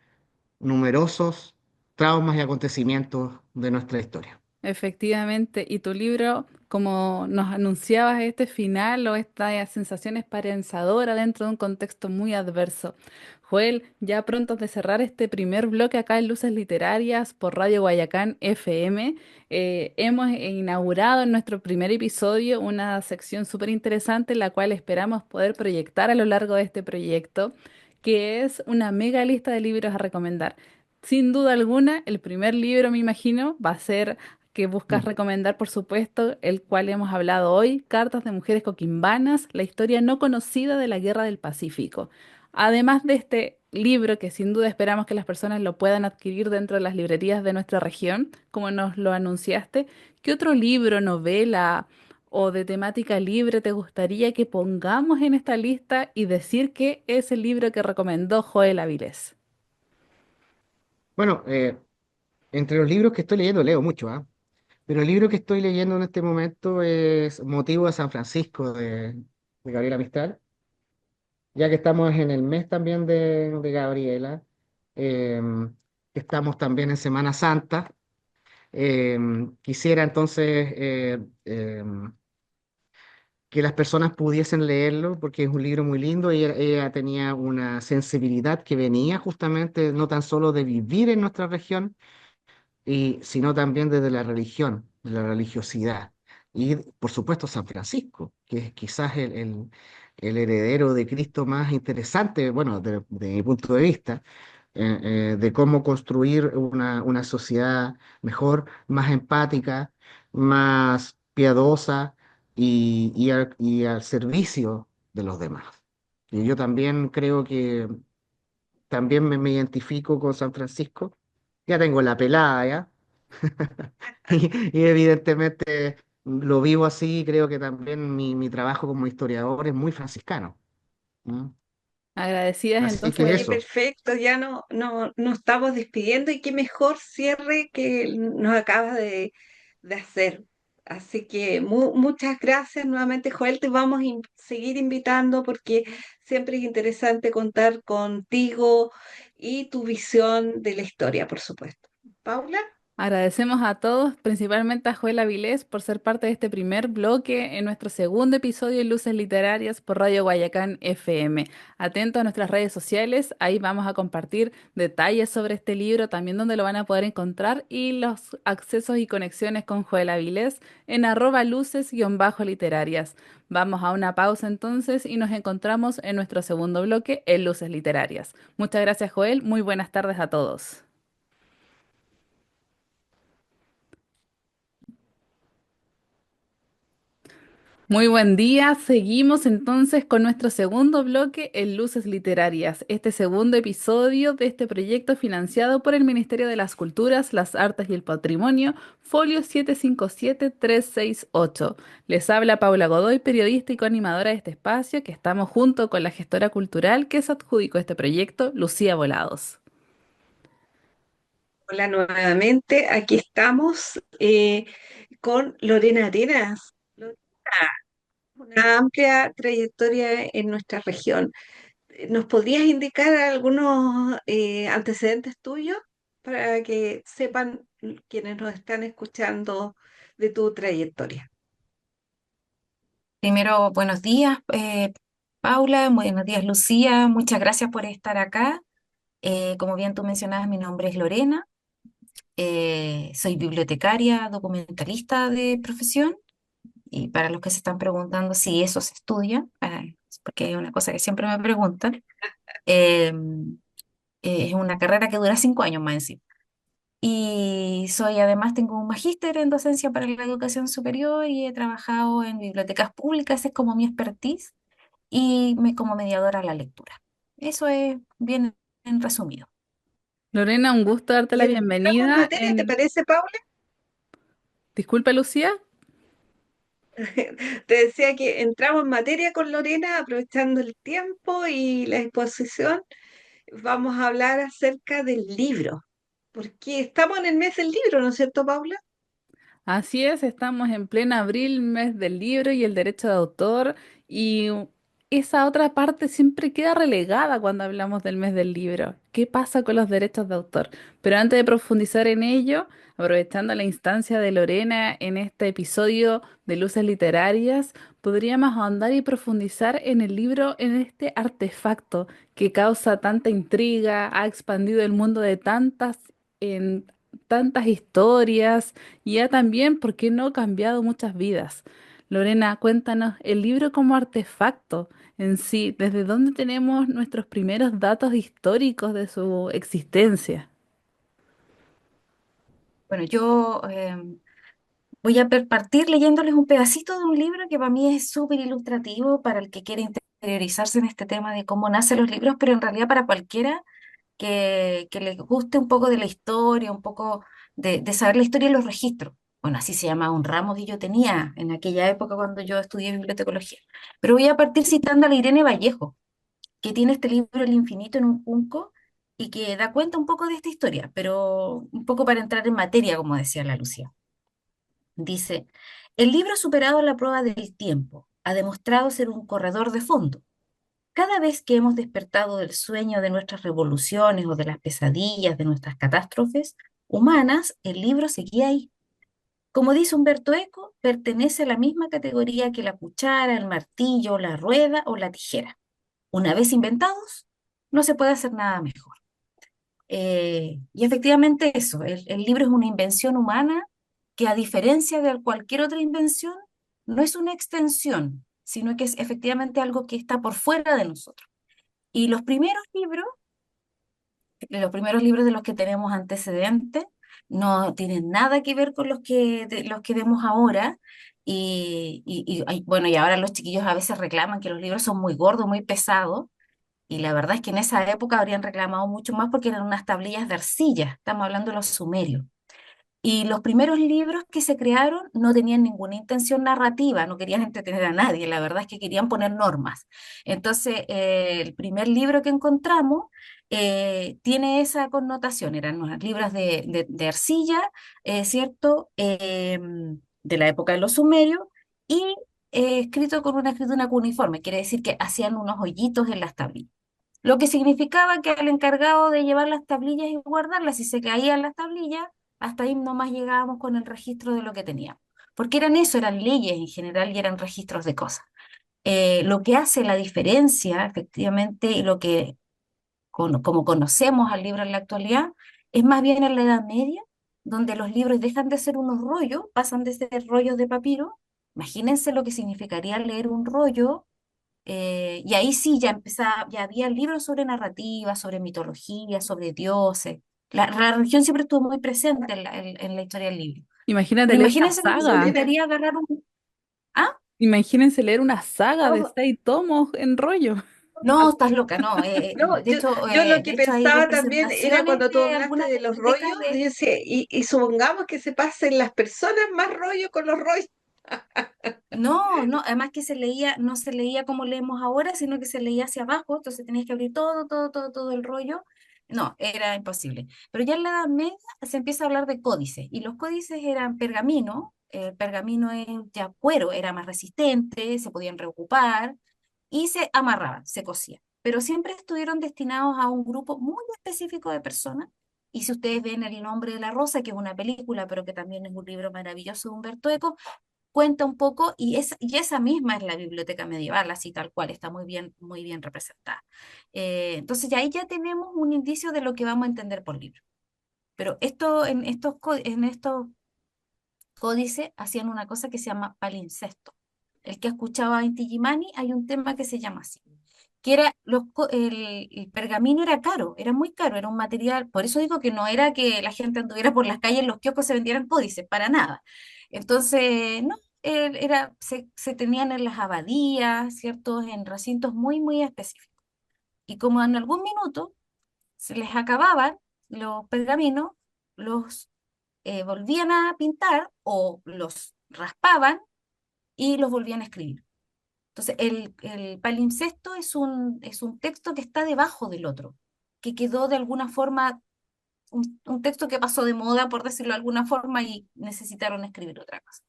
numerosos traumas y acontecimientos de nuestra historia. Efectivamente, y tu libro, como nos anunciabas, este final o esta sensación esperanzadora dentro de un contexto muy adverso. Joel, ya pronto de cerrar este primer bloque acá en Luces Literarias por Radio Guayacán FM, hemos inaugurado en nuestro primer episodio una sección súper interesante, la cual esperamos poder proyectar a lo largo de este proyecto, que es una mega lista de libros a recomendar. Sin duda alguna, el primer libro, me imagino, va a ser que buscas Mm. recomendar, por supuesto, el cual hemos hablado hoy, Cartas de Mujeres Coquimbanas, la historia no conocida de la Guerra del Pacífico. Además de este libro, que sin duda esperamos que las personas lo puedan adquirir dentro de las librerías de nuestra región, como nos lo anunciaste, ¿qué otro libro, novela o de temática libre te gustaría que pongamos en esta lista y decir que es el libro que recomendó Joel Avilés? Bueno, entre los libros que estoy leyendo, leo mucho, ¿ah? Pero el libro que estoy leyendo en este momento es Motivo de San Francisco de Gabriela Mistral, ya que estamos en el mes también de Gabriela, eh, estamos también en Semana Santa. Quisiera entonces que las personas pudiesen leerlo porque es un libro muy lindo y ella tenía una sensibilidad que venía justamente no tan solo de vivir en nuestra región, sino también desde la religión, de la religiosidad. Y por supuesto San Francisco, que es quizás el heredero de Cristo más interesante, bueno, de mi punto de vista, de cómo construir una sociedad mejor, más empática, más piadosa y al servicio de los demás. Y yo también creo que también me identifico con San Francisco. Ya tengo la pelada, ¿ya? Y evidentemente lo vivo así, creo que también mi trabajo como historiador es muy franciscano. ¿Mm? Agradecidas Así que entonces. Oye, eso. perfecto, ya nos estamos despidiendo y qué mejor cierre que nos acabas de hacer. Así que muchas gracias nuevamente, Joel. Te vamos a seguir invitando porque siempre es interesante contar contigo y tu visión de la historia, por supuesto. Paula, Agradecemos a todos, principalmente a Joel Avilés, por ser parte de este primer bloque en nuestro segundo episodio de Luces Literarias por Radio Guayacán FM. Atento a nuestras redes sociales, ahí vamos a compartir detalles sobre este libro, también donde lo van a poder encontrar y los accesos y conexiones con Joel Avilés en @luces-literarias. Vamos a una pausa entonces y nos encontramos en nuestro segundo bloque en Luces Literarias. Muchas gracias, Joel. Muy buenas tardes a todos. Muy buen día. Seguimos entonces con nuestro segundo bloque en Luces Literarias, este segundo episodio de este proyecto financiado por el Ministerio de las Culturas, las Artes y el Patrimonio, folio 757368. Les habla Paula Godoy, periodista y coanimadora de este espacio, que estamos junto con la gestora cultural que se adjudicó este proyecto, Lucía Volados. hola nuevamente. Aquí estamos con Lorena Arenas. Lorena, una amplia trayectoria en nuestra región. ¿Nos podrías indicar algunos antecedentes tuyos para que sepan quienes nos están escuchando de tu trayectoria? Primero, buenos días, Paula, buenos días, Lucía, muchas gracias por estar acá. Como bien tú mencionabas, mi nombre es Lorena, soy bibliotecaria, documentalista de profesión, y para los que se están preguntando si eso se estudia, porque es una cosa que siempre me preguntan, eh, es una carrera que dura 5 años más encima. Y además tengo un magíster en docencia para la educación superior y he trabajado en bibliotecas públicas, es como mi expertise como mediadora a la lectura. Eso es bien en resumido. Lorena, un gusto darte Y la entramos en bienvenida materia, ¿te en... parece, Paula? Disculpa, Lucía. Te decía que entramos en materia con Lorena, aprovechando el tiempo y la exposición. Vamos a hablar acerca del libro, porque estamos en el mes del libro, ¿no es cierto, Paula? Así es, estamos en pleno abril, mes del libro y el derecho de autor, y esa otra parte siempre queda relegada cuando hablamos del mes del libro. ¿Qué pasa con los derechos de autor? Pero antes de profundizar en ello, aprovechando la instancia de Lorena en este episodio de Luces Literarias, podríamos ahondar y profundizar en el libro, en este artefacto que causa tanta intriga, ha expandido el mundo de en tantas historias y ha también, ¿por qué no?, cambiado muchas vidas. Lorena, cuéntanos, el libro como artefacto en sí, ¿desde dónde tenemos nuestros primeros datos históricos de su existencia? Bueno, yo Voy a partir leyéndoles un pedacito de un libro que para mí es súper ilustrativo para el que quiere interiorizarse en este tema de cómo nacen los libros, pero en realidad para cualquiera que le guste un poco de la historia, un poco de saber la historia y los registros. Bueno, así se llamaba un ramo que yo tenía en aquella época cuando yo estudié bibliotecología. Pero voy a partir citando a la Irene Vallejo, que tiene este libro El infinito en un junco y que da cuenta un poco de esta historia, pero un poco para entrar en materia, como decía la Lucía. Dice, el libro ha superado la prueba del tiempo, ha demostrado ser un corredor de fondo. Cada vez que hemos despertado del sueño de nuestras revoluciones o de las pesadillas de nuestras catástrofes humanas, el libro seguía ahí. Como dice Humberto Eco, pertenece a la misma categoría que la cuchara, el martillo, la rueda o la tijera. Una vez inventados, no se puede hacer nada mejor. Y efectivamente eso, el libro es una invención humana que a diferencia de cualquier otra invención, no es una extensión, sino que es efectivamente algo que está por fuera de nosotros. Y los primeros libros de los que tenemos antecedentes no tienen nada que ver con los que vemos ahora. Bueno, y ahora los chiquillos a veces reclaman que los libros son muy gordos, muy pesados. Y la verdad es que en esa época habrían reclamado mucho más porque eran unas tablillas de arcilla. Estamos hablando de los sumerios. Y los primeros libros que se crearon no tenían ninguna intención narrativa, no querían entretener a nadie, la verdad es que querían poner normas. Entonces, el primer libro que encontramos tiene esa connotación, eran unos libros de arcilla, ¿cierto? De la época de los sumerios, y escrito con una escritura cuneiforme, quiere decir que hacían unos hoyitos en las tablillas. Lo que significaba que al encargado de llevar las tablillas y guardarlas, si se caían las tablillas, hasta ahí nomás llegábamos con el registro de lo que teníamos. Porque eran eso, eran leyes en general y eran registros de cosas. Lo que hace la diferencia, efectivamente, y lo que, como conocemos al libro en la actualidad, es más bien en la Edad Media, donde los libros dejan de ser unos rollos, pasan de ser rollos de papiro. Imagínense lo que significaría leer un rollo y ahí sí ya empezaba, ya había libros sobre narrativa, sobre mitología, sobre dioses. La religión siempre estuvo muy presente en la historia del libro. Imagínate Pero leer una imagínense lo que saga. Lorena, significaría agarrar un... ¿Ah? Imagínense leer una saga de todo. 6 tomos en rollo. No, estás loca, no. No, yo lo que De hecho hay pensaba también era representaciones cuando tú de hablaste algunas de los rollos, bibliotecas de... dice, y supongamos que se pasen las personas más rollo con los rollos. No, no, además que se leía, no se leía como leemos ahora, sino que se leía hacia abajo, entonces tenías que abrir todo el rollo. No, era imposible. Pero ya en la Edad Media se empieza a hablar de códices, y los códices eran pergamino, el pergamino es ya cuero, era más resistente, se podían reocupar, y se amarraban, se cosían. Pero siempre estuvieron destinados a un grupo muy específico de personas. Y si ustedes ven El nombre de la rosa, que es una película, pero que también es un libro maravilloso de Humberto Eco, cuenta un poco, y esa misma es la biblioteca medieval, así tal cual, está muy bien representada. Entonces ya ahí ya tenemos un indicio de lo que vamos a entender por libro. Pero en estos códices hacían una cosa que se llama palincesto. El que escuchaba Inti Illimani, hay un tema que se llama así, que era el pergamino era caro, era muy caro, era un material, por eso digo que no era que la gente anduviera por las calles, en los kioscos se vendieran códices, para nada. Entonces, no, se tenían en las abadías, ¿cierto? En recintos muy específicos. Y como en algún minuto se les acababan los pergaminos, los volvían a pintar o los raspaban y los volvían a escribir. Entonces, el palimpsesto es un texto que está debajo del otro, que quedó de alguna forma, un texto que pasó de moda, por decirlo de alguna forma, y necesitaron escribir otra cosa.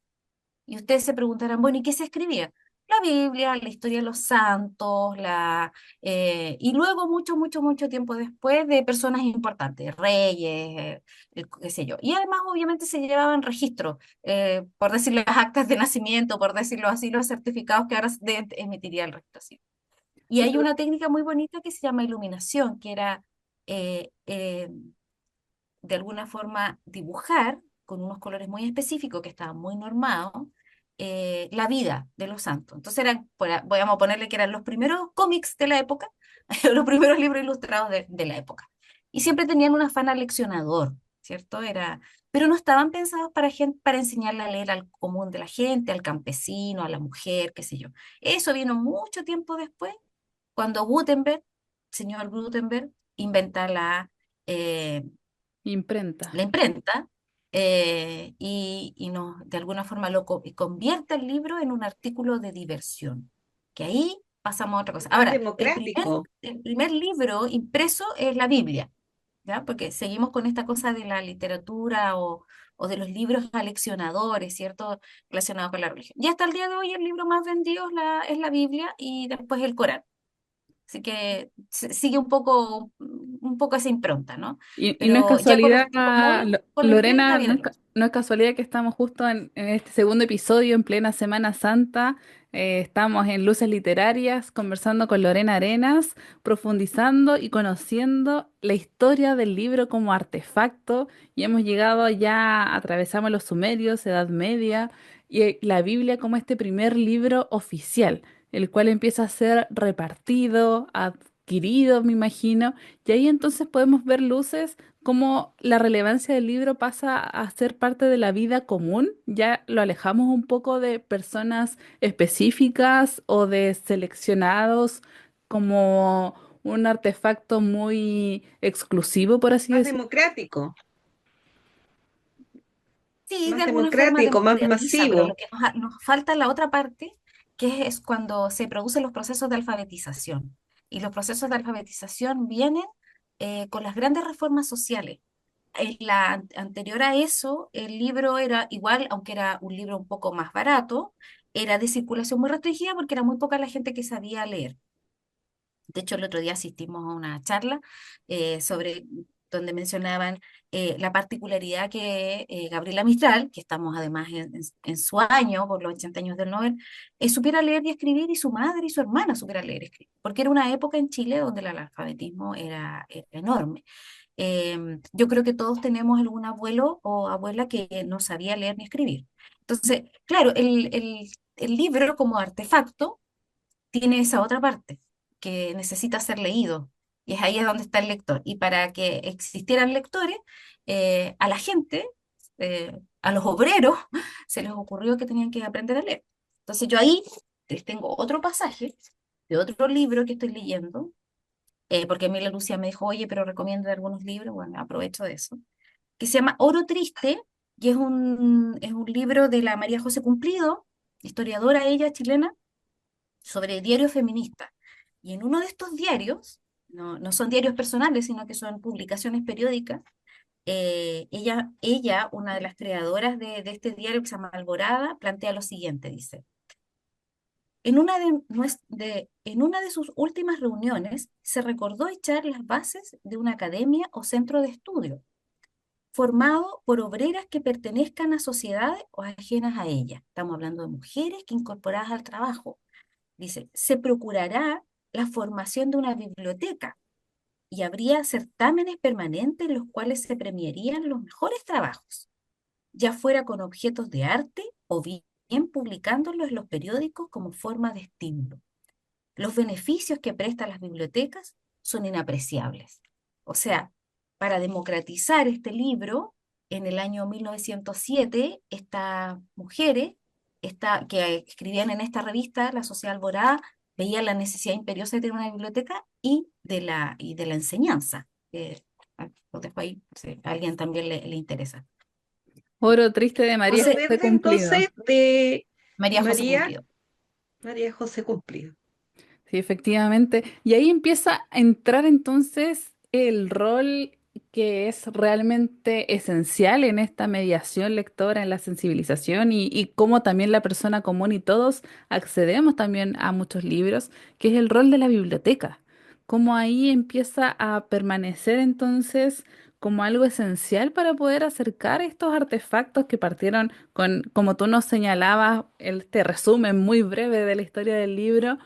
Y ustedes se preguntarán, bueno, ¿y qué se escribía? La Biblia, la historia de los santos, y luego mucho tiempo después de personas importantes, reyes, qué sé yo. Y además obviamente se llevaban registros, por decirlo, las actas de nacimiento, por decirlo así, los certificados que ahora emitiría el registro civil. Y hay una técnica muy bonita que se llama iluminación, que era eh, eh, de alguna forma dibujar con unos colores muy específicos que estaban muy normados la vida de los santos. Entonces voy a ponerle que eran los primeros cómics de la época, los primeros libros ilustrados de la época. Y siempre tenían un afán aleccionador, ¿cierto? Pero no estaban pensados para gente, para enseñarle a leer al común de la gente, al campesino, a la mujer, qué sé yo. Eso vino mucho tiempo después, cuando Gutenberg, señor Gutenberg, inventa eh, Imprenta. la imprenta, y de alguna forma y convierte el libro en un artículo de diversión, que ahí pasamos a otra cosa. Más Ahora, democrático. el primer libro impreso es la Biblia, ¿ya? Porque seguimos con esta cosa de la literatura o de los libros aleccionadores, ¿cierto? Relacionados con la religión. Y hasta el día de hoy el libro más vendido es es la Biblia y después el Corán. Así que sigue un poco esa impronta, ¿no? Y no es Pero ya con casualidad, registro común, con la imprenta Lorena, viene el otro. no es casualidad que estamos justo en este segundo episodio, en plena Semana Santa. Estamos en Luces Literarias, conversando con Lorena Arenas, profundizando y conociendo la historia del libro como artefacto. Y hemos llegado ya, atravesamos los sumerios, Edad Media, y la Biblia como este primer libro oficial, el cual empieza a ser repartido, adquirido, me imagino, y ahí entonces podemos ver luces como la relevancia del libro pasa a ser parte de la vida común, ya lo alejamos un poco de personas específicas o de seleccionados como un artefacto muy exclusivo, por así Más decirlo. democrático. Sí, de Más alguna forma democrático, más democratiza, pero masivo. lo que nos falta la otra parte, que es cuando se producen los procesos de alfabetización. Y los procesos de alfabetización vienen con las grandes reformas sociales. En anterior a eso, el libro era igual, aunque era un libro un poco más barato, era de circulación muy restringida porque era muy poca la gente que sabía leer. De hecho, el otro día asistimos a una charla sobre donde mencionaban la particularidad que Gabriela Mistral, que estamos además en su año, por los 80 años del Nobel, supiera leer y escribir, y su madre y su hermana supieran leer y escribir, porque era una época en Chile donde el analfabetismo era enorme. Yo creo que todos tenemos algún abuelo o abuela que no sabía leer ni escribir. Entonces, claro, el libro como artefacto tiene esa otra parte que necesita ser leído. Y es ahí es donde está el lector. Y para que existieran lectores, a la gente, a los obreros, se les ocurrió que tenían que aprender a leer. Entonces yo ahí les tengo otro pasaje de otro libro que estoy leyendo, porque Emilia Lucía me dijo, oye, pero recomienda algunos libros, bueno, aprovecho de eso, que se llama Oro Triste, y es un libro de la María José Cumplido, historiadora ella, chilena, sobre diarios feministas. Y en uno de estos diarios, no son diarios personales, sino que son publicaciones periódicas, una de las creadoras de este diario que se llama Alborada, plantea lo siguiente, dice, en una de sus últimas reuniones se recordó echar las bases de una academia o centro de estudio, formado por obreras que pertenezcan a sociedades o ajenas a ellas. Estamos hablando de mujeres que incorporadas al trabajo. Dice, se procurará la formación de una biblioteca y habría certámenes permanentes en los cuales se premiarían los mejores trabajos, ya fuera con objetos de arte o bien publicándolos en los periódicos como forma de estímulo. Los beneficios que prestan las bibliotecas son inapreciables. O sea, para democratizar este libro, en el año 1907, estas mujeres que escribían en esta revista, La Sociedad Alborada, veían la necesidad imperiosa de tener una biblioteca y de la enseñanza. Lo dejo ahí, si a alguien también le interesa. Oro triste de María Oro Entonces, José verde Cumplido. entonces de María José María, Cumplido. María José Cumplido. Sí, efectivamente. Y ahí empieza a entrar entonces el rol que es realmente esencial en esta mediación lectora, en la sensibilización y cómo también la persona común y todos accedemos también a muchos libros, que es el rol de la biblioteca. Cómo ahí empieza a permanecer entonces como algo esencial para poder acercar estos artefactos que partieron con, como tú nos señalabas, este resumen muy breve de la historia del libro,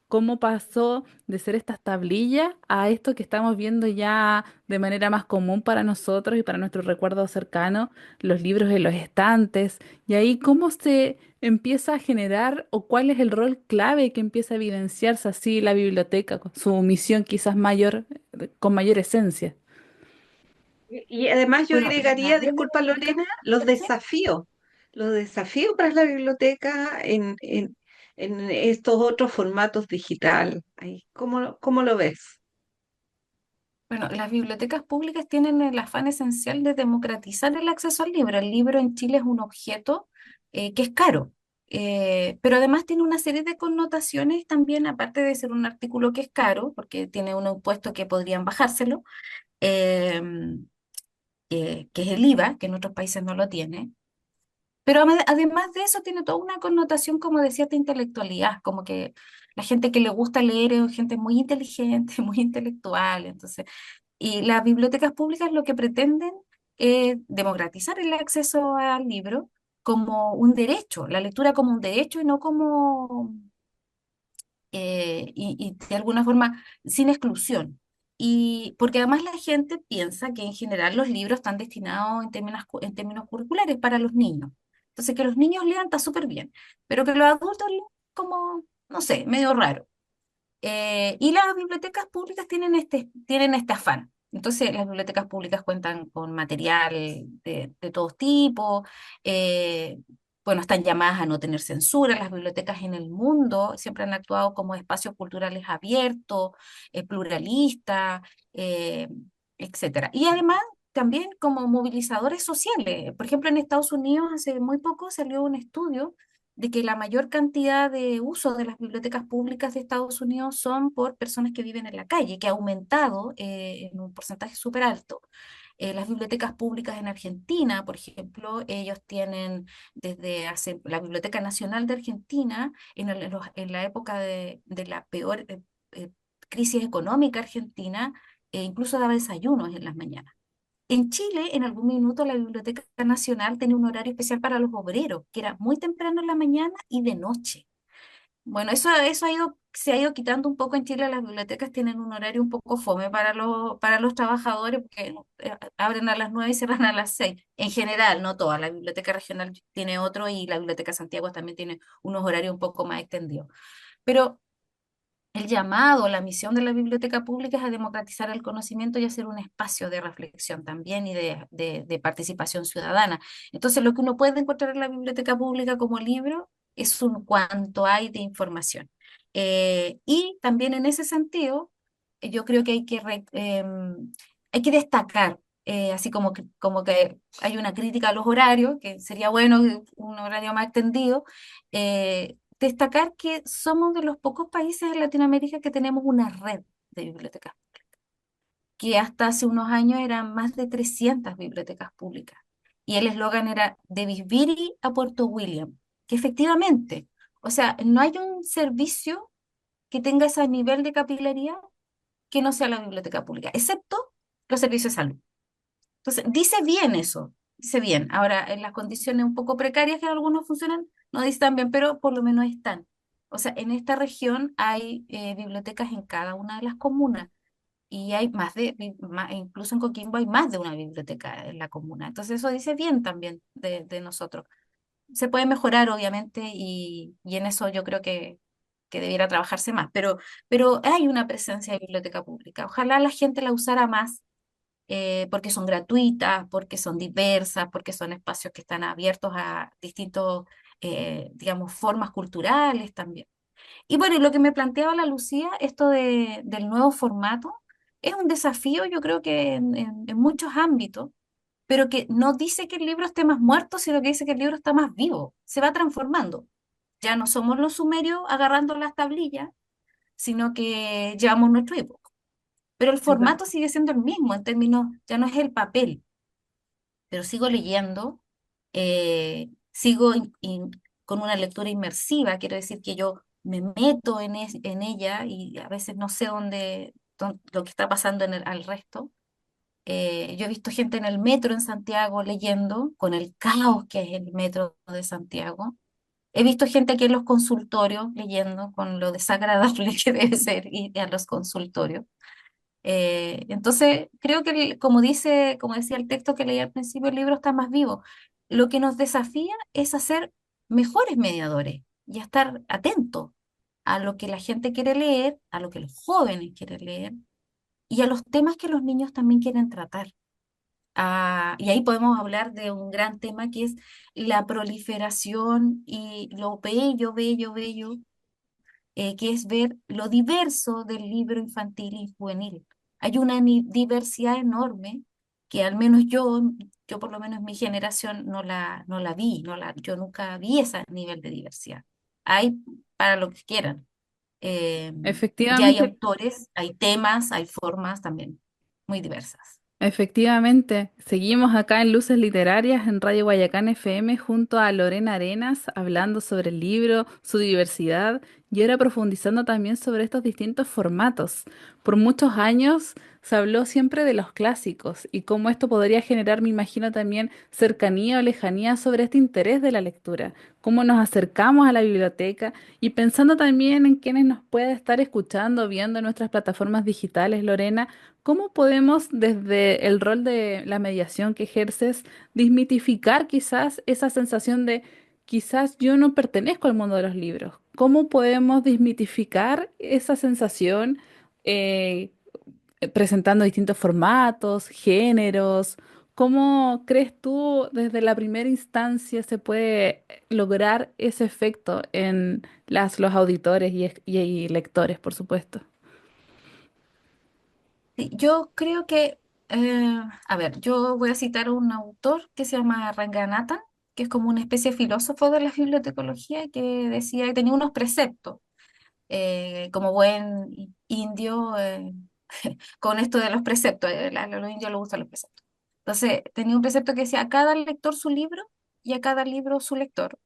cómo pasó de ser estas tablillas a esto que estamos viendo ya de manera más común para nosotros y para nuestro recuerdo cercano, los libros en los estantes, y ahí cómo se empieza a generar o cuál es el rol clave que empieza a evidenciarse así la biblioteca, con su misión quizás mayor, con mayor esencia. Y además yo Bueno, la agregaría, red de disculpa bibliotecas Lorena, públicas, los desafíos para la biblioteca en estos otros formatos digital. Ahí, cómo lo ves? bueno, las bibliotecas públicas tienen el afán esencial de democratizar el acceso al libro. El libro en Chile es un objeto que es caro, pero además tiene una serie de connotaciones también, aparte de ser un artículo que es caro, porque tiene un impuesto que podrían bajárselo, eh, que es el IVA, que en otros países no lo tiene. Pero además de eso tiene toda una connotación como de cierta intelectualidad, como que la gente que le gusta leer es gente muy inteligente, muy intelectual. Entonces, y las bibliotecas públicas lo que pretenden es democratizar el acceso al libro como un derecho, la lectura como un derecho y no como, y de alguna forma sin exclusión. Y porque además la gente piensa que en general los libros están destinados en términos curriculares para los niños. Entonces, que los niños lean está súper bien, pero que los adultos lean como, no sé, medio raro. Y las bibliotecas públicas tienen este afán. Entonces, las bibliotecas públicas cuentan con material de todos tipos, eh, bueno, están llamadas a no tener censura. Las bibliotecas en el mundo siempre han actuado como espacios culturales abiertos, pluralistas, eh, etcétera. Y además, también como movilizadores sociales. Por ejemplo, en Estados Unidos hace muy poco salió un estudio de que la mayor cantidad de uso de las bibliotecas públicas de Estados Unidos son por personas que viven en la calle, que ha aumentado en un porcentaje súper alto. Las bibliotecas públicas en Argentina, por ejemplo, ellos tienen desde hace la Biblioteca Nacional de Argentina, en la época de la peor eh, crisis económica argentina, incluso daba desayunos en las mañanas. En Chile, en algún minuto, la Biblioteca Nacional tenía un horario especial para los obreros, que era muy temprano en la mañana y de noche. Bueno, se ha ido quitando un poco en Chile. Las bibliotecas tienen un horario un poco fome para los trabajadores, porque abren a las 9 y cierran a las 6. En general, no todas. La Biblioteca Regional tiene otro y la Biblioteca Santiago también tiene unos horarios un poco más extendidos. Pero el llamado, la misión de la biblioteca pública es a democratizar el conocimiento y hacer un espacio de reflexión también y de participación ciudadana. Entonces, lo que uno puede encontrar en la biblioteca pública como libro es un cuanto hay de información. Y también en ese sentido, yo creo que hay que destacar, así como que hay una crítica a los horarios, que sería bueno un horario más extendido, destacar que somos de los pocos países en Latinoamérica que tenemos una red de bibliotecas, que hasta hace unos años eran más de 300 bibliotecas públicas. Y el eslogan era de Bisbiri a Puerto William, que efectivamente, o sea, no hay un servicio que tenga ese nivel de capilaridad que no sea la biblioteca pública, excepto los servicios de salud. Entonces, dice bien eso, dice bien. Ahora, en las condiciones un poco precarias que algunos funcionan, no dice tan bien, pero por lo menos están. O sea, en esta región hay bibliotecas en cada una de las comunas y hay incluso en Coquimbo hay más de una biblioteca en la comuna. Entonces, eso dice bien también de nosotros. Se puede mejorar, obviamente, y en eso yo creo que debiera trabajarse más, pero hay una presencia de biblioteca pública. Ojalá la gente la usara más porque son gratuitas, porque son diversas, porque son espacios que están abiertos a distintos, digamos, formas culturales también. Y bueno, y lo que me planteaba la Lucía, esto del nuevo formato, es un desafío, yo creo que en muchos ámbitos, pero que no dice que el libro esté más muerto, sino que dice que el libro está más vivo, se va transformando. Ya no somos los sumerios agarrando las tablillas, sino que llevamos nuestro ebook. Pero el formato sigue siendo el mismo en términos, ya no es el papel, pero sigo leyendo, sigo con una lectura inmersiva, quiero decir que yo me meto en ella y a veces no sé lo que está pasando al resto. Yo he visto gente en el metro en Santiago leyendo, con el caos que es el metro de Santiago. He visto gente aquí en los consultorios leyendo, con lo desagradable que debe ser ir a los consultorios. Entonces, creo que, como decía el texto que leí al principio, el libro está más vivo. Lo que nos desafía es a ser mejores mediadores y a estar atentos a lo que la gente quiere leer, a lo que los jóvenes quieren leer y a los temas que los niños también quieren tratar. Y ahí podemos hablar de un gran tema que es la proliferación y lo bello, bello, bello, que es ver lo diverso del libro infantil y juvenil. Hay una diversidad enorme que al menos yo por lo menos mi generación no la vi, yo nunca vi ese nivel de diversidad. Hay para lo que quieran. Eh, ya hay Efectivamente. autores, hay temas, hay formas también muy diversas. Efectivamente, seguimos acá en Luces Literarias en Radio Guayacán FM junto a Lorena Arenas hablando sobre el libro, su diversidad y ahora profundizando también sobre estos distintos formatos. Por muchos años se habló siempre de los clásicos y cómo esto podría generar, me imagino, también cercanía o lejanía sobre este interés de la lectura, cómo nos acercamos a la biblioteca y pensando también en quienes nos puede estar escuchando, viendo en nuestras plataformas digitales, Lorena. ¿Cómo podemos, desde el rol de la mediación que ejerces, desmitificar quizás esa sensación de quizás yo no pertenezco al mundo de los libros? ¿Cómo podemos desmitificar esa sensación eh, presentando distintos formatos, géneros? ¿Cómo crees tú desde la primera instancia se puede lograr ese efecto en los auditores y lectores, por supuesto? Sí, yo creo que, a ver, yo voy a citar a un autor que se llama Ranganathan, que es como una especie de filósofo de la bibliotecología que decía que tenía unos preceptos, como buen indio, con esto de los preceptos, a los indios les gustan los preceptos. Entonces, tenía un precepto que decía, a cada lector su libro y a cada libro su lector.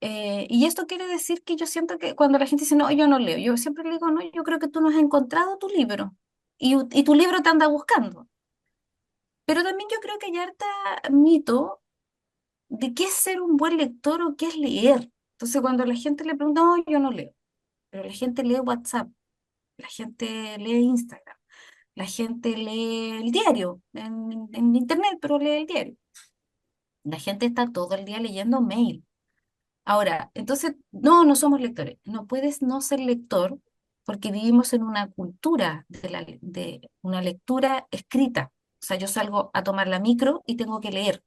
Y esto quiere decir que yo siento que cuando la gente dice, no, yo no leo, yo siempre le digo, no, yo creo que tú no has encontrado tu libro y tu libro te anda buscando. Pero también yo creo que hay harta mito de qué es ser un buen lector o qué es leer. Entonces, cuando la gente le pregunta, no, yo no leo, pero la gente lee WhatsApp, la gente lee Instagram, la gente lee el diario en internet, pero lee el diario. La gente está todo el día leyendo mail. Ahora, entonces, no, no somos lectores. No puedes no ser lector porque vivimos en una cultura de una lectura escrita. O sea, yo salgo a tomar la micro y tengo que leer.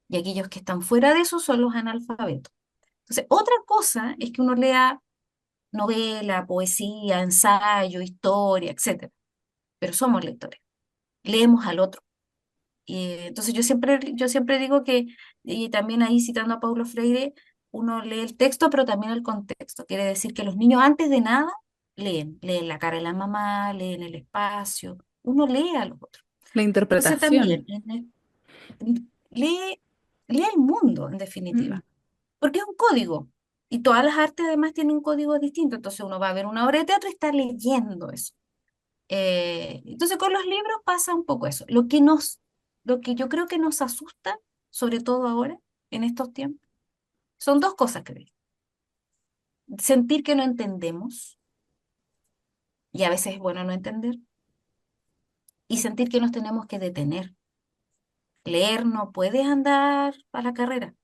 Y aquellos que están fuera de eso son los analfabetos. Entonces, otra cosa es que uno lea novela, poesía, ensayo, historia, etcétera. Pero somos lectores. Leemos al otro. Y entonces yo siempre digo que, y también ahí citando a Paulo Freire, uno lee el texto, pero también el contexto. Quiere decir que los niños antes de nada leen la cara de la mamá, leen el espacio, uno lee a los otros. La Entonces también interpretación. lee, lee el mundo, en Mm. definitiva, porque es un código. Y todas las artes además tienen un código distinto. Entonces uno va a ver una obra de teatro y está leyendo eso. Entonces con los libros pasa un poco eso. Lo que yo creo que nos asusta, sobre todo ahora, en estos tiempos, son dos cosas, creo. Sentir que no entendemos, y a veces es bueno no entender, y sentir que nos tenemos que detener. Leer no puedes andar a la carrera.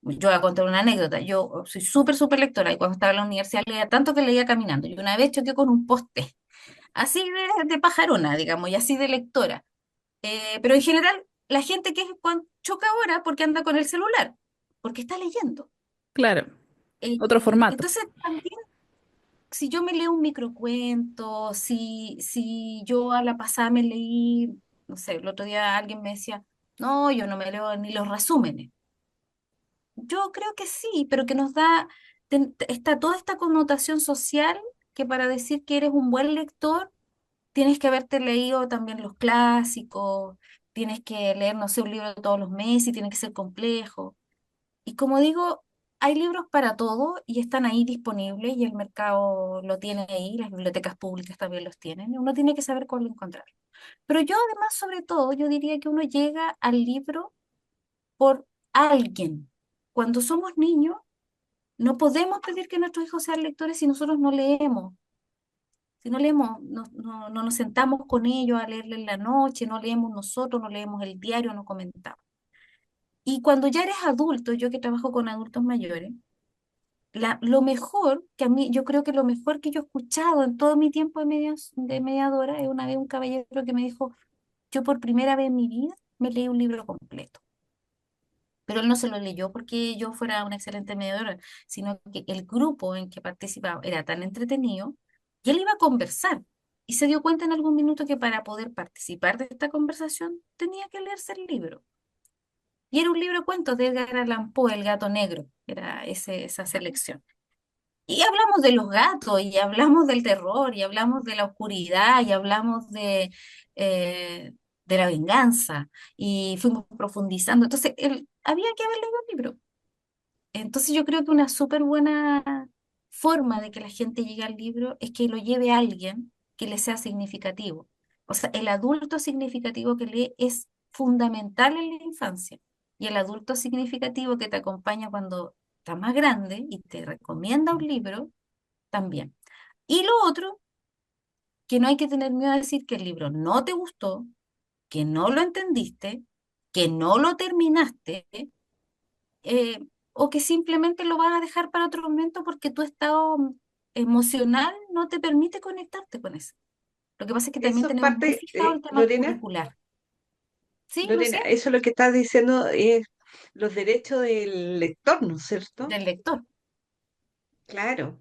Yo voy a contar una anécdota. Yo soy súper, súper lectora, y cuando estaba en la universidad leía tanto que leía caminando. Y una vez choqué con un poste, así de pajarona, digamos, y así de lectora. Pero en general, la gente que choca ahora porque anda con el celular, porque está leyendo. Claro, otro formato. Entonces, también, si yo me leo un microcuento, si yo a la pasada me leí, no sé, el otro día alguien me decía, no, yo no me leo ni los resúmenes. Yo creo que sí, pero que nos da, está toda esta connotación social que para decir que eres un buen lector tienes que haberte leído también los clásicos, tienes que leer, no sé, un libro todos los meses y tiene que ser complejo. Y como digo, hay libros para todo y están ahí disponibles y el mercado lo tiene ahí, las bibliotecas públicas también los tienen, y uno tiene que saber cuándo encontrar. Pero yo además, sobre todo, yo diría que uno llega al libro por alguien. Cuando somos niños, no podemos pedir que nuestros hijos sean lectores si nosotros no leemos. Si no leemos, no nos sentamos con ellos a leerle en la noche, no leemos nosotros, no leemos el diario, no comentamos. Y cuando ya eres adulto, yo que trabajo con adultos mayores, lo mejor que a mí, yo creo que lo mejor que yo he escuchado en todo mi tiempo de mediadora es una vez un caballero que me dijo, yo por primera vez en mi vida me leí un libro completo. Pero él no se lo leyó porque yo fuera una excelente mediadora, sino que el grupo en que participaba era tan entretenido y él iba a conversar. Y se dio cuenta en algún minuto que para poder participar de esta conversación tenía que leerse el libro. Y era un libro de cuentos de Edgar Allan Poe, El gato negro, era esa selección. Y hablamos de los gatos, y hablamos del terror, y hablamos de la oscuridad, y hablamos eh, de la venganza, y fuimos profundizando. Entonces, había que haber leído el libro. Entonces, yo creo que una súper buena forma de que la gente llegue al libro es que lo lleve a alguien que le sea significativo. O sea, el adulto significativo que lee es fundamental en la infancia. Y el adulto significativo que te acompaña cuando estás más grande y te recomienda un libro también. Y lo otro, que no hay que tener miedo a decir que el libro no te gustó, que no lo entendiste, que no lo terminaste, o que simplemente lo vas a dejar para otro momento porque tu estado emocional no te permite conectarte con eso. Lo que pasa es que también Eso es tenemos muy parte, fijado el tema Lorena, curricular. ¿Sí, Lorena, Lucía? eso es lo que estás diciendo es los derechos del lector, ¿no es cierto? Del lector. Claro.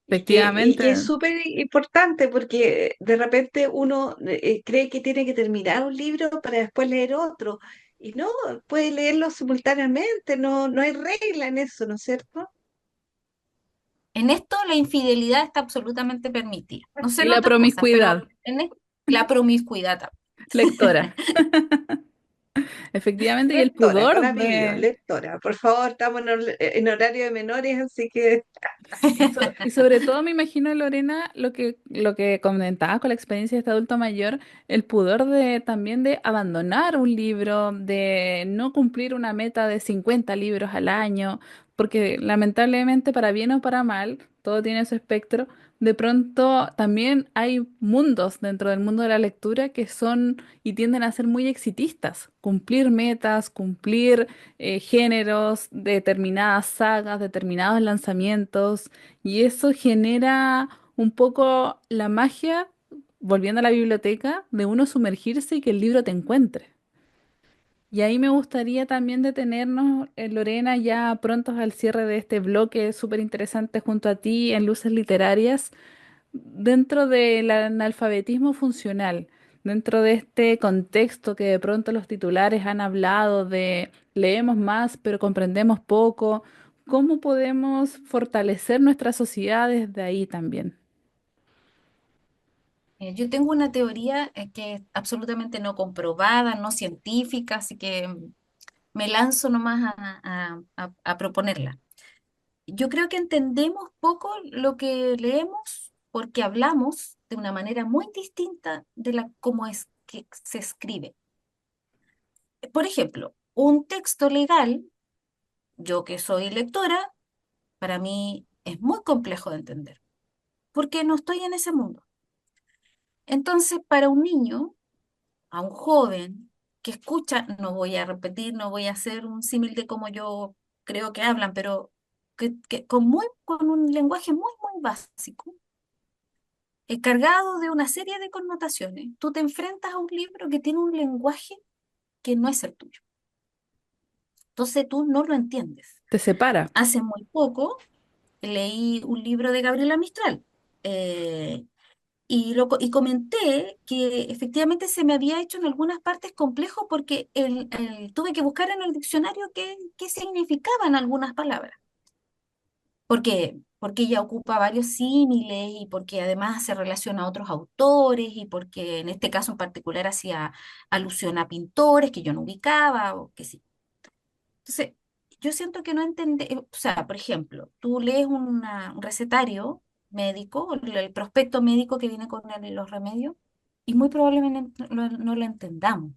Y es Efectivamente. súper importante porque de repente uno cree que tiene que terminar un libro para después leer otro. Y no, puede leerlo simultáneamente, no, no hay regla en eso, ¿no es cierto? En esto la infidelidad está absolutamente permitida. No sé Y en la otras cosas, pero promiscuidad la promiscuidad también. lectora. Efectivamente, y el Lectora, pudor para mí, de... lectora. Por favor, estamos en horario de menores, así que Y sobre todo me imagino, Lorena, lo que comentabas con la experiencia de este adulto mayor, el pudor de también de abandonar un libro, de no cumplir una meta de 50 libros al año, porque lamentablemente para bien o para mal, todo tiene su espectro, de pronto también hay mundos dentro del mundo de la lectura que son y tienden a ser muy exitistas, cumplir metas, cumplir géneros, determinadas sagas, determinados lanzamientos. Y eso genera un poco la magia, volviendo a la biblioteca, de uno sumergirse y que el libro te encuentre. Y ahí me gustaría también detenernos, Lorena, ya prontos al cierre de este bloque súper interesante junto a ti en Luces Literarias, dentro del analfabetismo funcional, dentro de este contexto que de pronto los titulares han hablado de leemos más pero comprendemos poco, ¿cómo podemos fortalecer nuestra sociedad desde ahí también? Yo tengo una teoría que es absolutamente no comprobada, no científica, así que me lanzo nomás a proponerla. Yo creo que entendemos poco lo que leemos porque hablamos de una manera muy distinta de la cómo es que se escribe. Por ejemplo, un texto legal, yo que soy lectora, para mí es muy complejo de entender, porque no estoy en ese mundo. Entonces, para un niño, a un joven que escucha, no voy a repetir, no voy a hacer un símil de cómo yo creo que hablan, pero con un lenguaje muy, muy básico, cargado de una serie de connotaciones, tú te enfrentas a un libro que tiene un lenguaje que no es el tuyo. Entonces tú no lo entiendes. Te separa. Hace muy poco leí un libro de Gabriela Mistral. eh, y comenté que efectivamente se me había hecho en algunas partes complejo porque tuve que buscar en el diccionario qué significaban algunas palabras. Porque ella ocupa varios símiles y porque además se relaciona a otros autores y porque en este caso en particular hacía alusión a pintores que yo no ubicaba o que sí. Entonces, yo siento que no entendí, o sea, por ejemplo, tú lees un recetario médico, el prospecto médico que viene con los remedios, y muy probablemente no lo entendamos,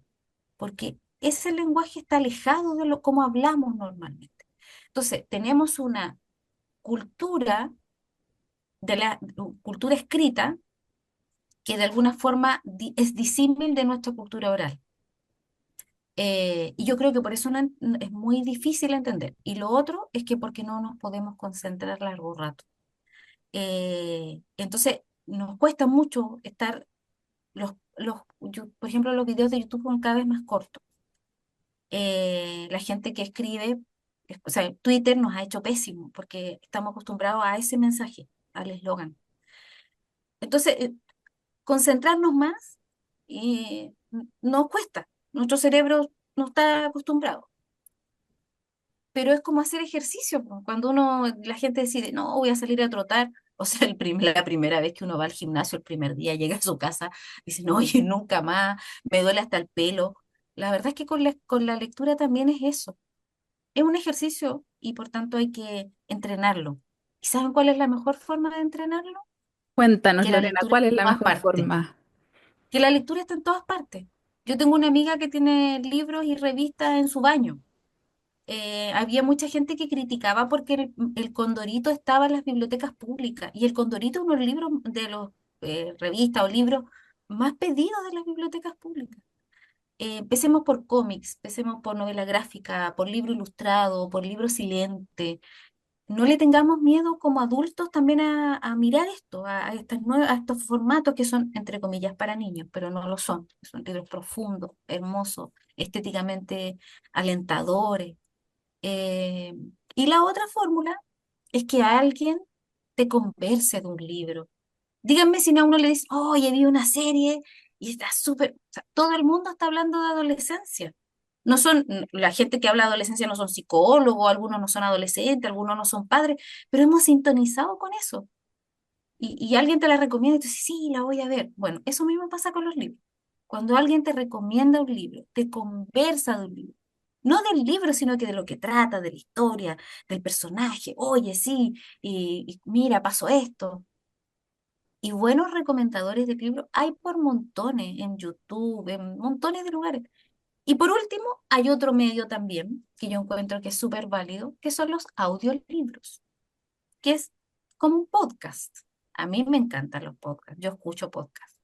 porque ese lenguaje está alejado de lo como hablamos normalmente. Entonces, tenemos una cultura de la cultura escrita que de alguna forma es disímil de nuestra cultura oral. Y yo creo que por eso es muy difícil entender. Y lo otro es que porque no nos podemos concentrar largo rato. Entonces, nos cuesta mucho estar por ejemplo, los videos de YouTube son cada vez más cortos. La gente que escribe, o sea, Twitter nos ha hecho pésimo porque estamos acostumbrados a ese mensaje, al eslogan. Entonces, concentrarnos más nos cuesta. Nuestro cerebro no está acostumbrado. Pero es como hacer ejercicio, po. Cuando la gente decide, no, voy a salir a trotar, o sea, la primera vez que uno va al gimnasio, el primer día, llega a su casa, dice, no, oye, nunca más, me duele hasta el pelo. La verdad es que con la lectura también es eso. Es un ejercicio y por tanto hay que entrenarlo. ¿Y saben cuál es la mejor forma de entrenarlo? Cuéntanos, Que la Lorena, lectura ¿cuál esté es en la todas mejor partes. forma? Que la lectura está en todas partes. Yo tengo una amiga que tiene libros y revistas en su baño. Había mucha gente que criticaba porque el Condorito estaba en las bibliotecas públicas y el Condorito es uno de los libros de los revistas o libros más pedidos de las bibliotecas públicas. Empecemos por cómics, empecemos por novela gráfica, por libro ilustrado, por libro silente. No le tengamos miedo como adultos también a mirar esto, a estos formatos que son, entre comillas, para niños, pero no lo son. Son libros profundos, hermosos, estéticamente alentadores. Eh, y la otra fórmula es que alguien te converse de un libro. Díganme si no a uno le dice, oye, vi una serie y está súper. O sea, todo el mundo está hablando de adolescencia. La gente que habla de adolescencia no son psicólogos, algunos no son adolescentes, algunos no son padres, pero hemos sintonizado con eso. Y alguien te la recomienda y tú dices, sí, la voy a ver. Bueno, eso mismo pasa con los libros. Cuando alguien te recomienda un libro, te conversa de un libro, no del libro, sino que de lo que trata, de la historia, del personaje. Oye, sí, y mira, pasó esto. Y buenos recomendadores de libros hay por montones en YouTube, en montones de lugares. Y por último, hay otro medio también que yo encuentro que es súper válido, que son los audiolibros, que es como un podcast. A mí me encantan los podcasts, yo escucho podcasts.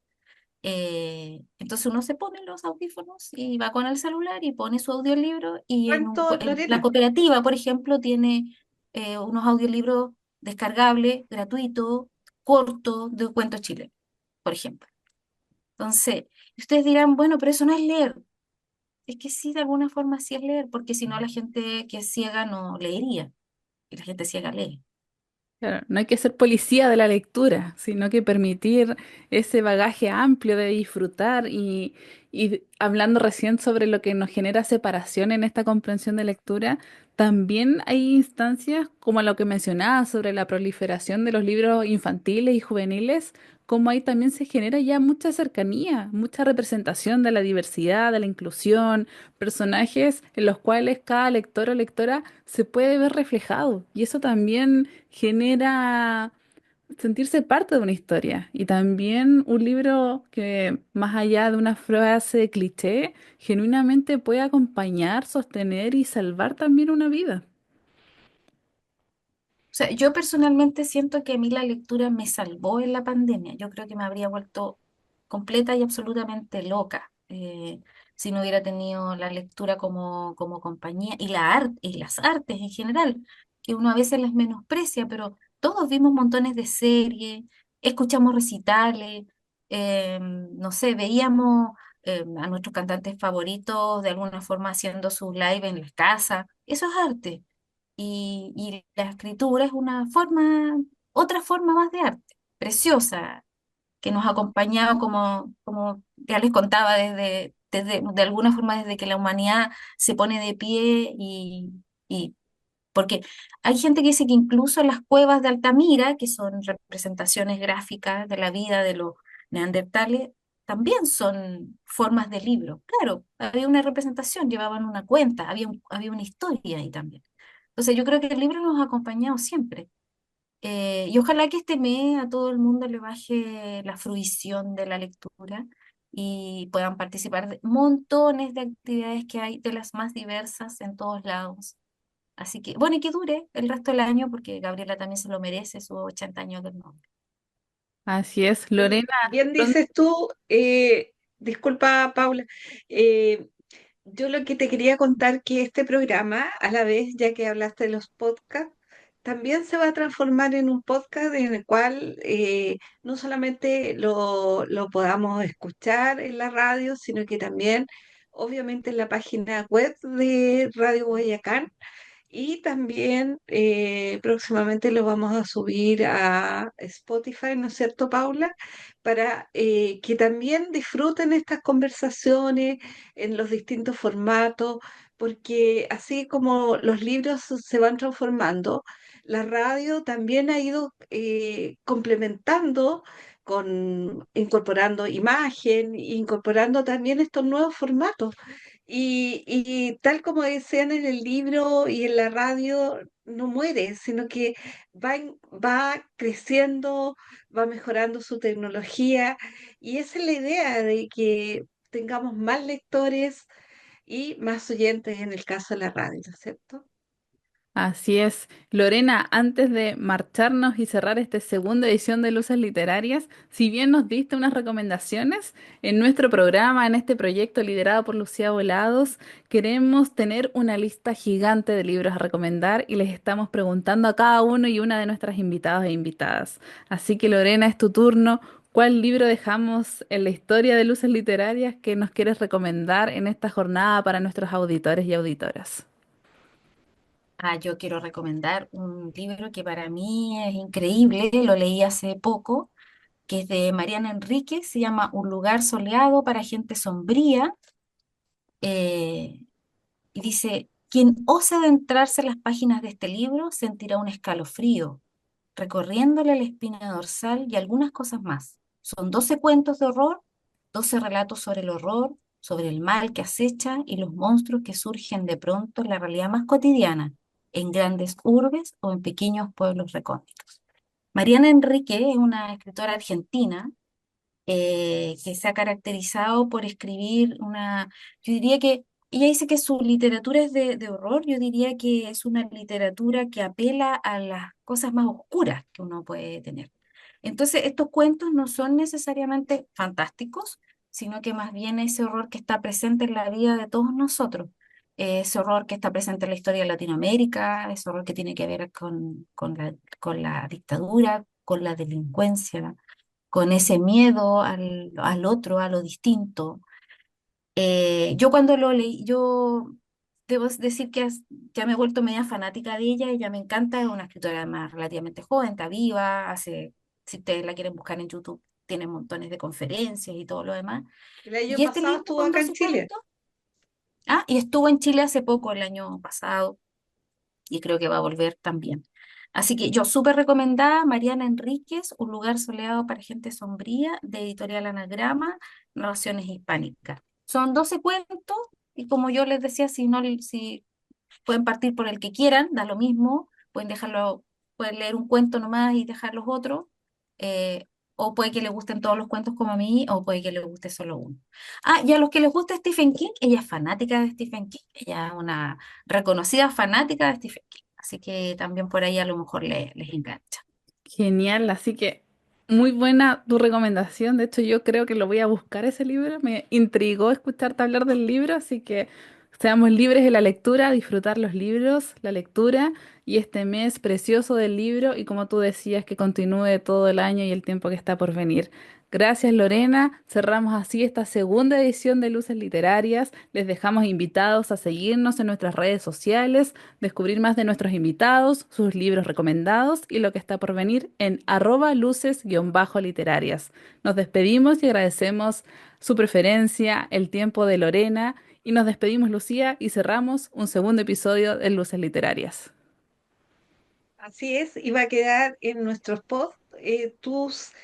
Entonces uno se pone los audífonos y va con el celular y pone su audiolibro y ¿Cuánto, la Lorena? cooperativa, por ejemplo, tiene unos audiolibros descargables, gratuitos, cortos, de cuentos chilenos, por ejemplo. Entonces, ustedes dirán, bueno, pero eso no es leer. Es que sí, de alguna forma sí es leer, porque si no la gente que es ciega no leería y la gente ciega lee. Claro, no hay que ser policía de la lectura, sino que permitir ese bagaje amplio de disfrutar y hablando recién sobre lo que nos genera separación en esta comprensión de lectura, también hay instancias como lo que mencionaba sobre la proliferación de los libros infantiles y juveniles, como ahí también se genera ya mucha cercanía, mucha representación de la diversidad, de la inclusión, personajes en los cuales cada lector o lectora se puede ver reflejado. Y eso también genera sentirse parte de una historia y también un libro que más allá de una frase cliché, genuinamente puede acompañar, sostener y salvar también una vida. O sea, yo personalmente siento que a mí la lectura me salvó en la pandemia. Yo creo que me habría vuelto completa y absolutamente loca si no hubiera tenido la lectura como compañía y y las artes en general, que uno a veces las menosprecia, pero todos vimos montones de series, escuchamos recitales, no sé, veíamos a nuestros cantantes favoritos de alguna forma haciendo sus live en las casas. Eso es arte. Y la escritura es otra forma más de arte, preciosa, que nos ha acompañado como ya les contaba, de alguna forma desde que la humanidad se pone de pie y porque hay gente que dice que incluso las cuevas de Altamira, que son representaciones gráficas de la vida de los neandertales, también son formas de libro. Claro, había una representación, llevaban una cuenta, había una historia ahí también. Entonces yo creo que el libro nos ha acompañado siempre. Y ojalá que este mes a todo el mundo le baje la fruición de la lectura y puedan participar de montones de actividades que hay, de las más diversas en todos lados. Así que, bueno, y que dure el resto del año, porque Gabriela también se lo merece, sus 80 años del nombre. Así es, Bien, Lorena. bien pron- dices tú, disculpa, Paula, eh, yo lo que te quería contar que este programa, a la vez, ya que hablaste de los podcasts, también se va a transformar en un podcast en el cual no solamente lo podamos escuchar en la radio, sino que también, obviamente, en la página web de Radio Guayacán y también próximamente lo vamos a subir a Spotify, ¿no es cierto, Paula? Para que también disfruten estas conversaciones en los distintos formatos, porque así como los libros se van transformando, la radio también ha ido complementando incorporando imagen, incorporando también estos nuevos formatos. Y tal como decían en el libro y en la radio, no muere, sino que va creciendo, va mejorando su tecnología. Y esa es la idea de que tengamos más lectores y más oyentes en el caso de la radio, ¿no es cierto? Así es. Lorena, antes de marcharnos y cerrar esta segunda edición de Luces Literarias, si bien nos diste unas recomendaciones, en nuestro programa, en este proyecto liderado por Lucía Volados, queremos tener una lista gigante de libros a recomendar y les estamos preguntando a cada uno y una de nuestras invitados e invitadas. Así que Lorena, es tu turno. ¿Cuál libro dejamos en la historia de Luces Literarias que nos quieres recomendar en esta jornada para nuestros auditores y auditoras? Yo quiero recomendar un libro que para mí es increíble, lo leí hace poco, que es de Mariana Enríquez, se llama Un lugar soleado para gente sombría, eh, y dice, quien ose adentrarse en las páginas de este libro sentirá un escalofrío, recorriéndole la espina dorsal y algunas cosas más. Son 12 cuentos de horror, 12 relatos sobre el horror, sobre el mal que acecha y los monstruos que surgen de pronto en la realidad más cotidiana, en grandes urbes o en pequeños pueblos recónditos. Mariana Enrique es una escritora argentina que se ha caracterizado por escribir yo diría que ella dice que su literatura es de horror, yo diría que es una literatura que apela a las cosas más oscuras que uno puede tener. Entonces, estos cuentos no son necesariamente fantásticos, sino que más bien ese horror que está presente en la vida de todos nosotros, ese horror que está presente en la historia de Latinoamérica, ese horror que tiene que ver con la dictadura, con la delincuencia, con ese miedo al otro, a lo distinto. Yo cuando lo leí, yo debo decir que ya me he vuelto media fanática de ella, ella me encanta, es una escritora más relativamente joven, está viva, si ustedes la quieren buscar en YouTube, tiene montones de conferencias y todo lo demás. El año Y este pasado libro estuvo con acá en 12 Chile. cuentos, y estuvo en Chile hace poco, el año pasado, y creo que va a volver también. Así que yo súper recomendada, Mariana Enríquez, Un lugar soleado para gente sombría, de Editorial Anagrama, Narraciones Hispánicas. Son 12 cuentos y como yo les decía, si pueden partir por el que quieran, da lo mismo, pueden leer un cuento nomás y dejar los otros, eh, o puede que les gusten todos los cuentos como a mí, o puede que les guste solo uno. Y a los que les gusta Stephen King, ella es fanática de Stephen King, ella es una reconocida fanática de Stephen King, así que también por ahí a lo mejor les engancha. Genial, así que muy buena tu recomendación. De hecho, yo creo que lo voy a buscar ese libro. Me intrigó escucharte hablar del libro, así que seamos libres de la lectura, disfrutar los libros, la lectura y este mes precioso del libro y como tú decías, que continúe todo el año y el tiempo que está por venir. Gracias, Lorena. Cerramos así esta segunda edición de Luces Literarias. Les dejamos invitados a seguirnos en nuestras redes sociales, descubrir más de nuestros invitados, sus libros recomendados y lo que está por venir en @luces-literarias. Nos despedimos y agradecemos su preferencia, el tiempo de Lorena y nos despedimos, Lucía, y cerramos un segundo episodio de Luces Literarias. Así es, y va a quedar en nuestros posts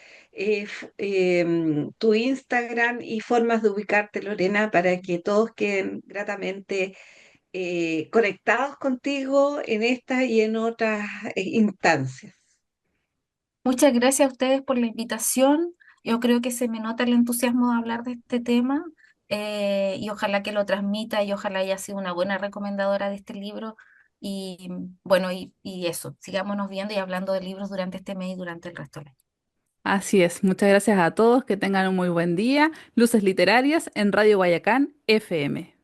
tu Instagram y formas de ubicarte, Lorena, para que todos queden gratamente conectados contigo en esta y en otras instancias. Muchas gracias a ustedes por la invitación. Yo creo que se me nota el entusiasmo de hablar de este tema, y ojalá que lo transmita y ojalá haya sido una buena recomendadora de este libro. Y bueno, y eso, sigámonos viendo y hablando de libros durante este mes y durante el resto del año. Así es, muchas gracias a todos, que tengan un muy buen día. Luces Literarias en Radio Guayacán FM.